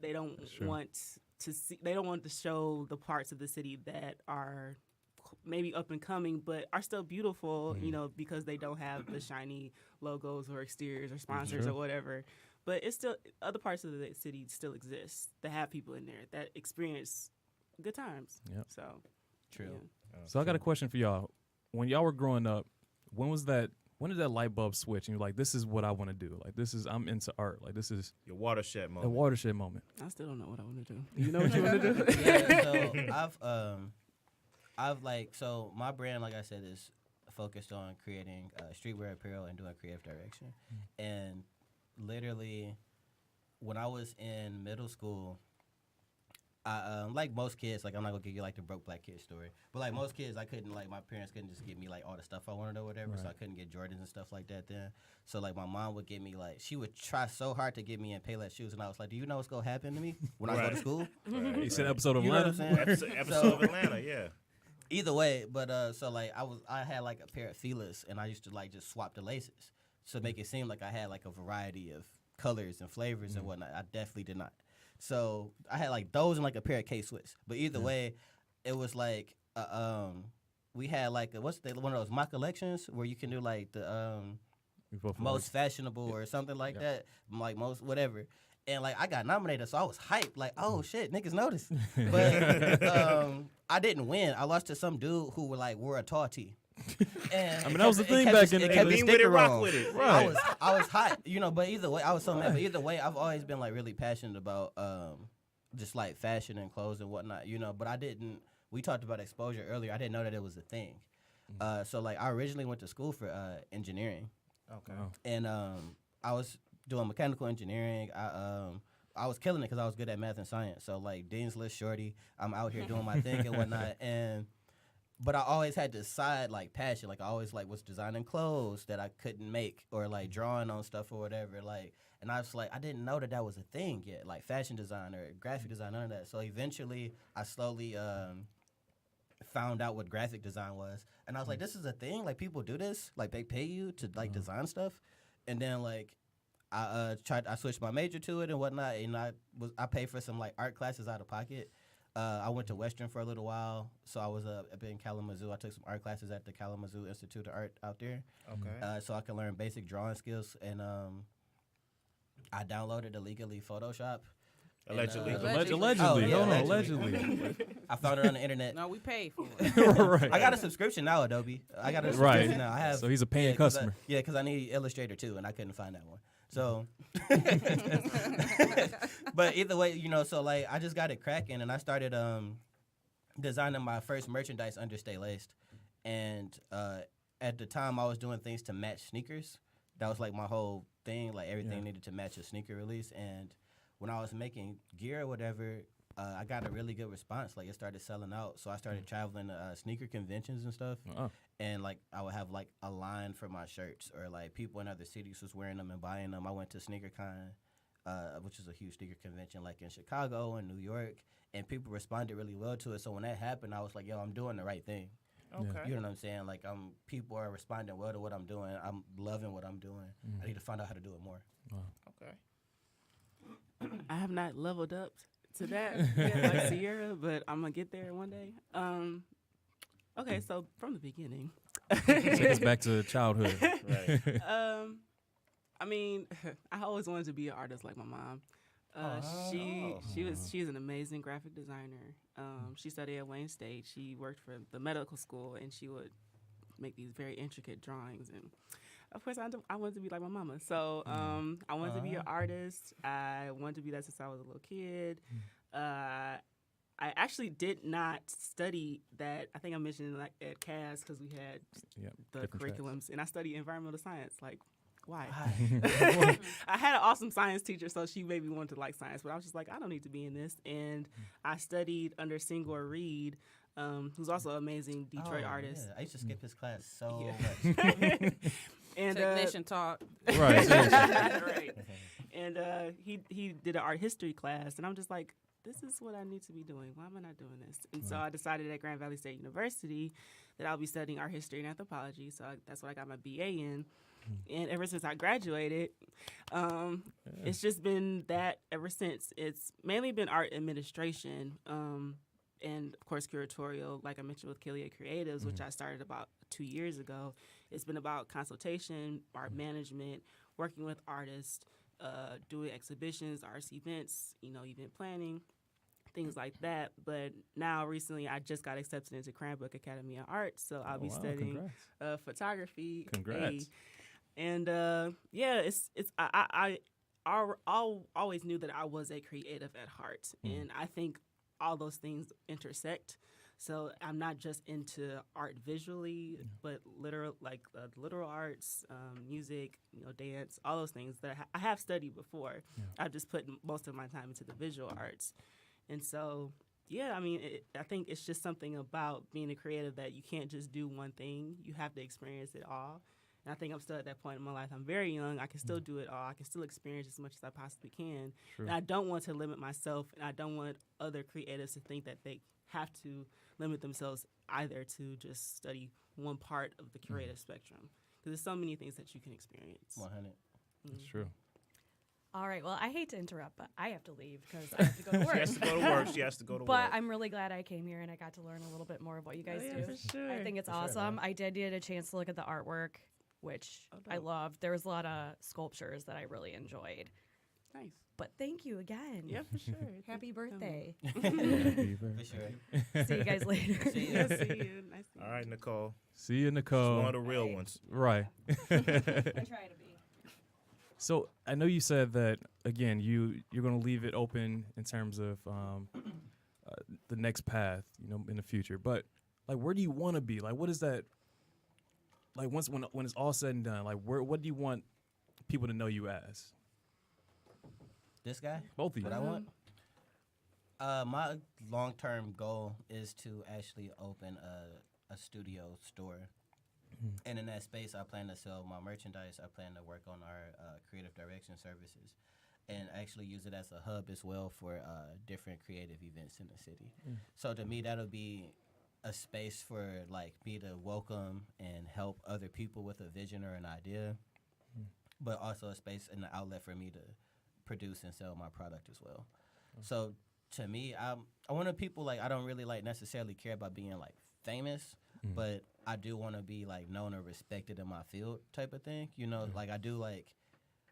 They don't want to see. They don't want to show the parts of the city that are maybe up and coming, but are still beautiful. Because they don't have the shiny logos or exteriors or sponsors or whatever. But it's still other parts of the city still exist that have people in there that experience good times. Yep. So True. Yeah. So I got a question for y'all. When y'all were growing up, when did that light bulb switch? And you're like, this is what I want to do. I'm into art. This is Your watershed moment. a watershed moment. I still don't know what I want to do. Do you know what you want to do? Yeah, so I've so my brand, like I said, is focused on creating streetwear apparel and doing creative direction. And literally, when I was in middle school, I like most kids, I'm not gonna give you the broke black kid story, but most kids, I couldn't my parents couldn't just give me all the stuff I wanted or whatever, so I couldn't get Jordans and stuff like that then. So my mom would get me she would try so hard to get me in Payless shoes, and I was like, do you know what's gonna happen to me when I go to school? You said episode of You know what I'm Atlanta? saying? Episode of Atlanta, yeah. Either way, but I had a pair of Feelers, and I used to just swap the laces to make it seem like I had a variety of colors and flavors and whatnot. I definitely did not. So I had those and a pair of K-Swiss. But either way, it was we had one of those mock collections where you can do the most fashionable or something like that, most whatever. And I got nominated, so I was hyped. Oh shit, niggas noticed. But I didn't win. I lost to some dude who wore a tall tee. And that was the thing back in the day. Lean with it, rock with it. Right. I was hot, but either way, I was so mad. But either way, I've always been really passionate about just fashion and clothes and whatnot, But I didn't. We talked about exposure earlier. I didn't know that it was a thing. So I originally went to school for engineering. Okay. And I was doing mechanical engineering. I was killing it because I was good at math and science. So Dean's List shorty, I'm out here doing my thing and whatnot. But I always had this side passion. I always was designing clothes that I couldn't make or drawing on stuff or whatever. And I was I didn't know that was a thing yet. Fashion design or graphic design, none of that. So eventually, I slowly found out what graphic design was, and I was this is a thing. People do this. They pay you to design stuff, and then I switched my major to it and whatnot, and I paid for some like art classes out of pocket. I went to Western for a little while, so I was up in Kalamazoo. I took some art classes at the Kalamazoo Institute of Art out there. Okay. So I could learn basic drawing skills, and I downloaded illegally Photoshop. Allegedly. Allegedly. Oh, yeah, Hold on, allegedly. I found it on the internet. No, we paid for it. right. I got a subscription now, Adobe. I got a Right. subscription now. I have. So he's a paying customer. Because I need Illustrator too, and I couldn't find that one. So, but either way, so like I just got it cracking, and I started designing my first merchandise under Stay Laced, and at the time I was doing things to match sneakers. That was like my whole thing. Like everything needed to match a sneaker release, and when I was making gear or whatever, I got a really good response. Like it started selling out, so I started traveling to sneaker conventions and stuff. And like I would have like a line for my shirts, or like people in other cities was wearing them and buying them. I went to SneakerCon, which is a huge sneaker convention, like in Chicago and New York, and people responded really well to it. So when that happened, I was like, yo, I'm doing the right thing. Okay. You know what I'm saying? Like people are responding well to what I'm doing. I'm loving what I'm doing. I need to find out how to do it more. Okay. I have not leveled up to that yet, like Sierra, but I'm gonna get there one day. Okay, so from the beginning, Take us back to childhood. Right. I mean, I always wanted to be an artist like my mom. She's an amazing graphic designer. She studied at Wayne State. She worked for the medical school, and she would make these very intricate drawings. And of course, I wanted to be like my mama. So I wanted to be an artist. I wanted to be that since I was a little kid. I actually did not study that. I think I mentioned like at CAS because we had the curriculums, and I studied environmental science. Like, why? I had an awesome science teacher, so she made me want to like science, but I was just like, I don't need to be in this. And I studied under Singor Reed, who's also an amazing Detroit artist. Yeah. I used to skip his class so much. And Technician talk. Right. Right. And he did an art history class, and I'm just like, this is what I need to be doing. Why am I not doing this? And so I decided at Grand Valley State University that I'll be studying art history and anthropology. So that's what I got my BA in. And ever since I graduated, it's just been that ever since. It's mainly been art administration and, of course, curatorial, like I mentioned with Kilia Creatives, which I started about 2 years ago. It's been about consultation, art management, working with artists, doing exhibitions, arts events, event planning, things like that. But now recently I just got accepted into Cranbrook Academy of Art, so I'll be studying photography. Congrats. And I always knew that I was a creative at heart, and I think all those things intersect. So I'm not just into art visually, but literal arts, music, dance, all those things that I have studied before. I've just put most of my time into the visual arts. And so, I mean, I think it's just something about being a creative that you can't just do one thing. You have to experience it all. And I think I'm still at that point in my life. I'm very young. I can still do it all. I can still experience as much as I possibly can. True. And I don't want to limit myself, and I don't want other creatives to think that they have to limit themselves either to just study one part of the creative spectrum. Because there's so many things that you can experience. 100. That's true. All right. Well, I hate to interrupt, but I have to leave because I have to go to work. She has to go to work. But I'm really glad I came here and I got to learn a little bit more of what you guys do. For sure. I think it's awesome. I did get a chance to look at the artwork, which I loved. There was a lot of sculptures that I really enjoyed. Nice. But thank you again. Yeah, for sure. Happy birthday. Happy birthday. For sure. See you guys later. See you. Yeah, see you. Nice to All right, Nicole. See you, Nicole. She's one of the real ones. Right. I try to be. So I know you said that again. You're going to leave it open in terms of the next path, in the future. But like, where do you want to be? Like, what is that? Like, when it's all said and done, like, what do you want people to know you as? This guy? Both of you. What I want? My long-term goal is to actually open a studio store. And in that space, I plan to sell my merchandise. I plan to work on our creative direction services and actually use it as a hub as well for different creative events in the city. So to me, that'll be a space for like me to welcome and help other people with a vision or an idea. but also a space and an outlet for me to produce and sell my product as well. So to me, I want people like I don't really like necessarily care about being like famous, but I do want to be like known or respected in my field type of thing. You know, like I do like.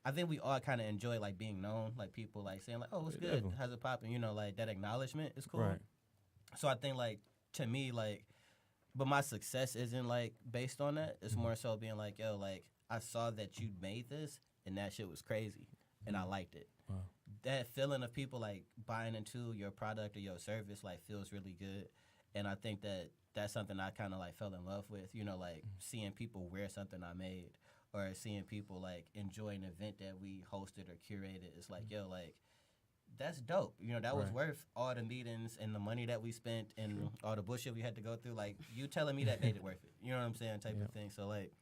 I think we all kind of enjoy like being known, like people like saying like, "Oh, what's good? Definitely. How's it popping?" You know, like that acknowledgement is cool. Right. So I think like to me like, but my success isn't like based on that. It's more so being like, "Yo, like I saw that you made this and that shit was crazy, and I liked it." Wow. That feeling of people like buying into your product or your service like feels really good, and I think that that's something I kind of like fell in love with. You know, like seeing people wear something I made. Or seeing people like enjoy an event that we hosted or curated, it's like, yo, like that's dope. You know, that was worth all the meetings and the money that we spent and all the bullshit we had to go through. Like you telling me that made it worth it. You know what I'm saying? Type of thing. So like,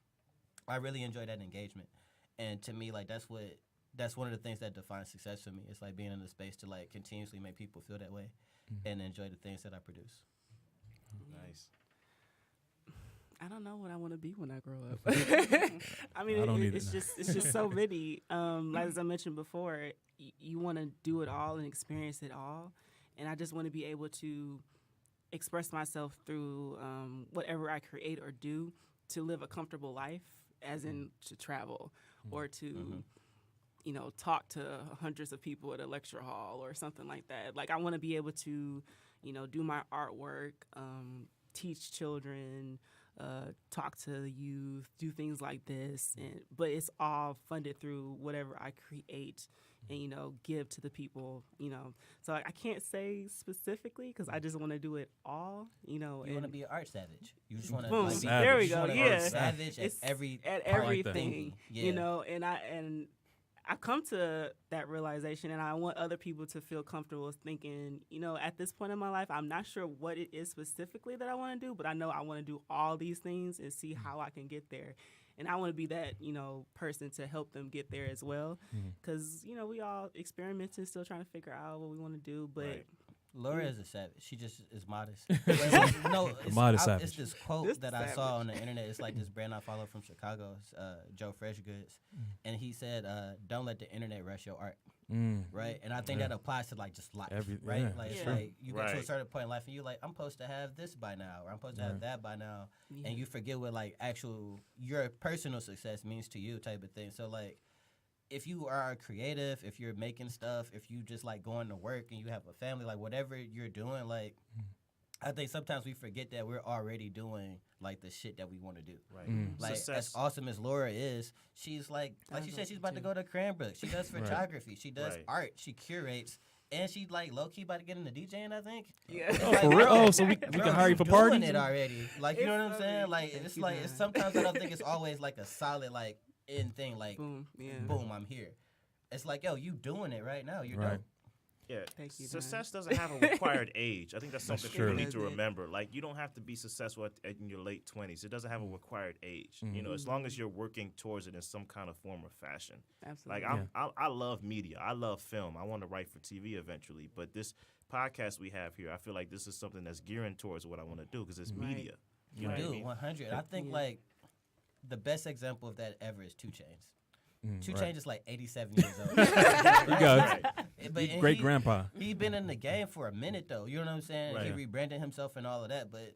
I really enjoy that engagement, and to me, like that's one of the things that defines success for me. It's like being in a space to like continuously make people feel that way and enjoy the things that I produce. Nice. I don't know what I want to be when I grow up. I mean, I don't either. it's just so many. Like as I mentioned before, you want to do it all and experience it all, and I just want to be able to express myself through whatever I create or do to live a comfortable life, as in to travel or to. You know, talk to hundreds of people at a lecture hall or something like that. Like I want to be able to, you know, do my artwork, teach children, talk to the youth, do things like this, but it's all funded through whatever I create and, you know, give to the people, you know. So I can't say specifically because I just want to do it all, you know. You want to be an art savage. You just want to Boom. like, be There we you go. wanna be Yeah. savage at It's every at part of everything, Yeah. you know, and I've come to that realization, and I want other people to feel comfortable thinking, you know, at this point in my life, I'm not sure what it is specifically that I want to do, but I know I want to do all these things and see how I can get there. And I want to be that, you know, person to help them get there as well. Because, you know, we all experimenting, still trying to figure out what we want to do, but... Laura is a savage. She just is modest. Modest savage. It's this quote This that savage. I saw on the internet. It's like this brand I follow from Chicago, Joe Freshgoods, and he said, "Don't let the internet rush your art." Right, and I think that applies to like just life, right? Like it's like you get to a certain point in life, and you're like, "I'm supposed to have this by now, or I'm supposed to have that by now," and you forget what like actual your personal success means to you, type of thing. So like. If you are creative, if you're making stuff, if you just like going to work and you have a family, like whatever you're doing, like I think sometimes we forget that we're already doing like the shit that we want to do. Right. Like as awesome as Laura is, she's like she said, she's about to go to Cranbrook. She does photography. She does art. She curates. And she like low key about to get into DJing, I think. Yeah. Like, For real? bro, Oh, so we bro, can hire you for doing parties? it already. Like you know what I'm saying? funny. Like Thank it's you, like man. it's sometimes I don't think it's always like a solid like end thing. Like Boom. Yeah. boom, I'm here. It's like, yo, you doing it right now. You're Right. dope. Yeah, Thank you, success doesn't have a required age. I think that's something true. people need to That's it. remember. Like, you don't have to be successful in your late 20s. It doesn't have a required age. You know, as long as you're working towards it in some kind of form or fashion. Absolutely. Like, I love media. I love film. I want to write for TV eventually. But this podcast we have here, I feel like this is something that's gearing towards what I want to do because it's media. You know what I Dude, mean? 100. I think like the best example of that ever is 2 Chainz. 2 right. Chainz is like 87 years old. You got But great grandpa. He been in the game for a minute though. You know what I'm saying? Right. He rebranded himself and all of that, but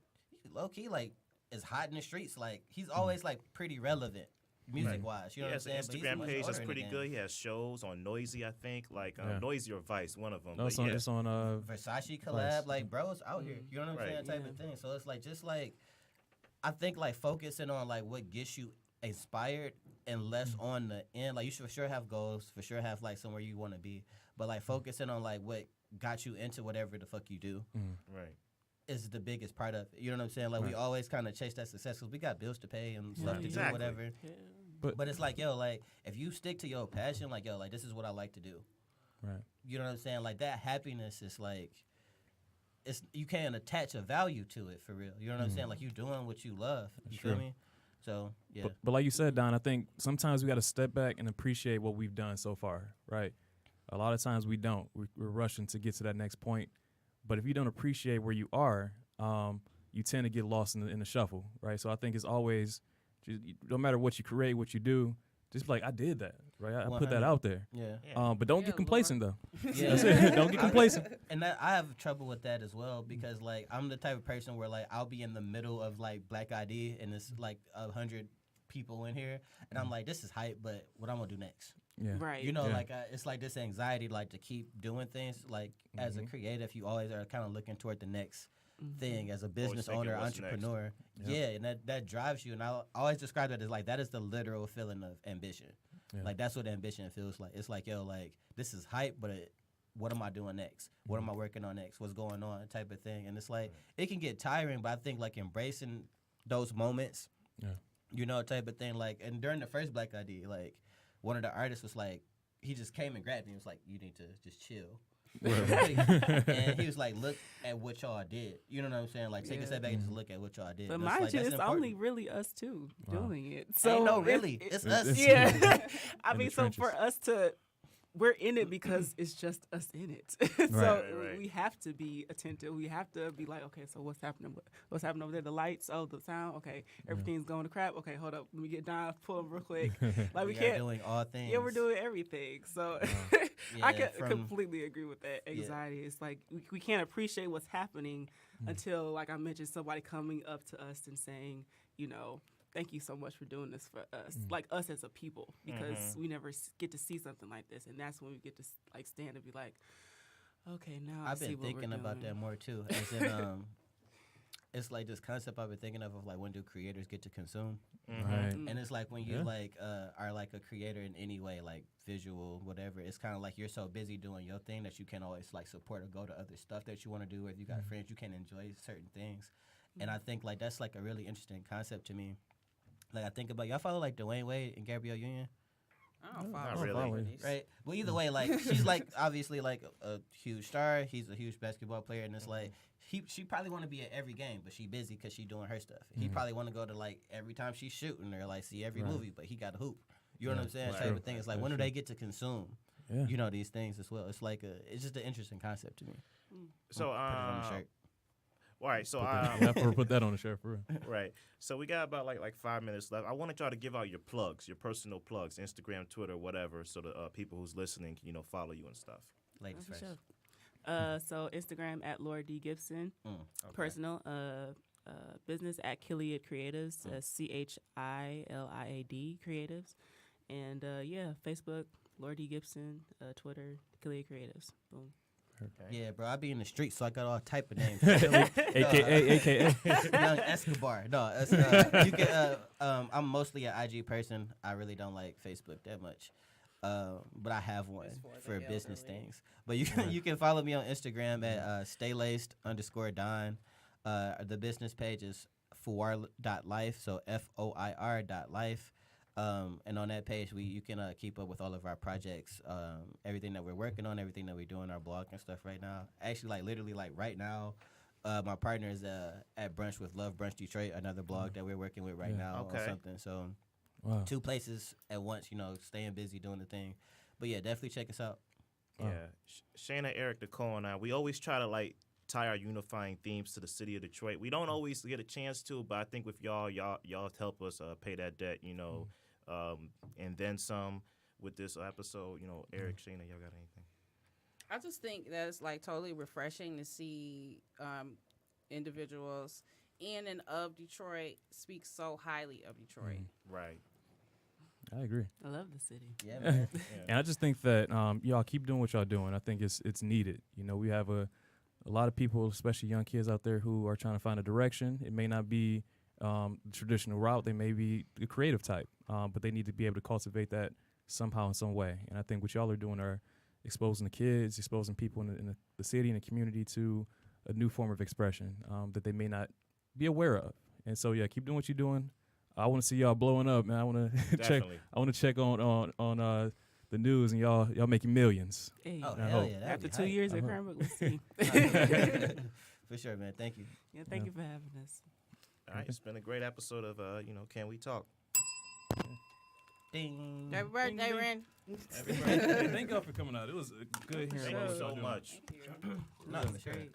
low key like is hot in the streets. Like he's always like pretty relevant music wise. You know He what I'm has saying? an But he's Instagram much page that's older in the pretty game. good. He has shows on Noisy, I think, like Noisy or Vice, one of them. No, But it's on, yeah. it's on Versace collab, like bros out here. You know what I'm saying? Type of thing. So it's like just like I think like focusing on like what gets you inspired and less on the end. Like you should for sure have goals, for sure have like somewhere you want to be, but like focusing on like what got you into whatever the fuck you do. Right. Is the biggest part of it. You know what I'm saying? Like we always kind of chase that success because we got bills to pay and stuff to do, Exactly. whatever. But it's like, yo, like if you stick to your passion, like yo, like this is what I like to do. Right. You know what I'm saying? Like that happiness is like, it's you can't attach a value to it for real. You know what I'm saying? Like you doing what you love. You feel true. me? So yeah. But like you said, Don, I think sometimes we got to step back and appreciate what we've done so far, right? A lot of times we don't. We're rushing to get to that next point. But if you don't appreciate where you are, you tend to get lost in the shuffle, right? So I think it's always, no matter what you create, what you do, Just be like, I did that, right? I put 100. that out there. Yeah. But don't Yeah, get complacent though. Yeah. That's it. Don't get complacent. And that, I have trouble with that as well because like I'm the type of person where like I'll be in the middle of like Black ID and it's like 100 people in here and I'm like, this is hype, but what I'm gonna do next? Yeah. Right. You know, Yeah. like it's like this anxiety, like to keep doing things. Like as a creative, you always are kind of looking toward the next thing as a business thinking owner, what's entrepreneur. Yep. Yeah, and that drives you. And I always describe that as like that is the literal feeling of ambition. Yeah. Like that's what ambition feels like. It's like, yo, like this is hype, but what am I doing next? What am I working on next? What's going on? Type of thing. And it's like it can get tiring, but I think like embracing those moments, you know, type of thing. Like, and during the first Black ID, like one of the artists was like, he just came and grabbed me. He was like, you need to just chill. And he was like, look at what y'all did. You know what I'm saying? Like, take a step back and just look at what y'all did. But And mind like, you, that's it's important. only really us two doing it. So So no, really, it's us. Yeah. I In the mean, so for trenches. us to, we're in it because it's just us in it. So Right. we have to be attentive. We have to be like, okay, so what's happening? What's happening over there? The lights, oh, the sound. Okay, everything's going to crap. Okay, hold up, let me get down, pull them real quick. Like we We are can't. doing all things. Yeah, we're doing everything. So Yeah, I can from- completely agree with that anxiety. It's like we can't appreciate what's happening until, like I mentioned, somebody coming up to us and saying, you know, thank you so much for doing this for us, like us as a people, because we never get to see something like this, and that's when we get to like stand and be like, okay, now I I've see been what thinking we're about doing. that more too. As in, it's like this concept I've been thinking of like when do creators get to consume? Right. And it's like when you Yeah. like are like a creator in any way, like visual, whatever. It's kind of like you're so busy doing your thing that you can't always like support or go to other stuff that you want to do. Or if you got friends, you can't enjoy certain things. And I think like that's like a really interesting concept to me. Like I think about y'all follow like Dwayne Wade and Gabrielle Union, I don't Not follow really. celebrities. right? Well, either way, like she's like obviously like a huge star. He's a huge basketball player, and it's like she probably want to be at every game, but she busy because she doing her stuff. He probably want to go to like every time she's shooting or like see every Right. movie, but he got to hoop. You know what I'm saying? Right. Type of thing. It's like That's when do true. they get to consume? Yeah. You know these things as well. It's like it's just an interesting concept to me. So, Put it on the shirt. all right. So, Put that on the shirt for real. right. So we got about like 5 minutes left. I wanted y'all to give out your plugs, your personal plugs, Instagram, Twitter, whatever, so the people who's listening, you know, follow you and stuff. Ladies For first. sure. So Instagram at Laura D Gibson, Okay. personal. Business at Kiliad Creatives, CHILIAD Creatives, and yeah, Facebook Laura D Gibson, Twitter Kiliad Creatives. Boom. Yeah, bro. I be in the streets, so I got all type of names. AKA. Young Escobar. No, it's, you can. I'm mostly an IG person. I really don't like Facebook that much, but I have one for business things. But you can follow me on Instagram at staylaced_Don. The business page is foir.life, so FOIR.life. And on that page, you can keep up with all of our projects, everything that we're working on, everything that we're doing, our blog and stuff right now. Actually, like literally, like right now, my partner is at Brunch with Love, Brunch Detroit, another blog that we're working with right now on Okay. something. So Wow. 2 places at once, you know, staying busy doing the thing. But yeah, definitely check us out. Yeah. Shayna, Eric, Nicole, and I, we always try to like tie our unifying themes to the city of Detroit. We don't always get a chance to, but I think with y'all help us pay that debt, you know, and then some with this episode. You know, Eric, Shayna, y'all got anything? I just think that it's like totally refreshing to see individuals in and of Detroit speak so highly of Detroit. Right. I agree. I love the city. Yeah, man. And I just think that y'all keep doing what y'all doing. I think it's needed. You know, we have a lot of people, especially young kids out there, who are trying to find a direction. It may not be the traditional route. They may be the creative type, but they need to be able to cultivate that somehow in some way. And I think what y'all are doing are exposing the kids, exposing people in the city and the community to a new form of expression that they may not be aware of. And so, yeah, keep doing what you're doing. I want to see y'all blowing up, man. I want to check. Definitely. I want to check on the news and y'all making millions. Hey, Oh, I hell hope. yeah. that'd after be 2 hype. years I at hope. Cranbrook, let's see. For sure, man. Thank you. Yeah, thank you for having us. All right. It's been a great episode of Can We Talk? Ding. Happy birthday, Ren. Thank y'all for coming out. It was good hearing Thank about you what y'all so doing. much. No, That's for sure. great.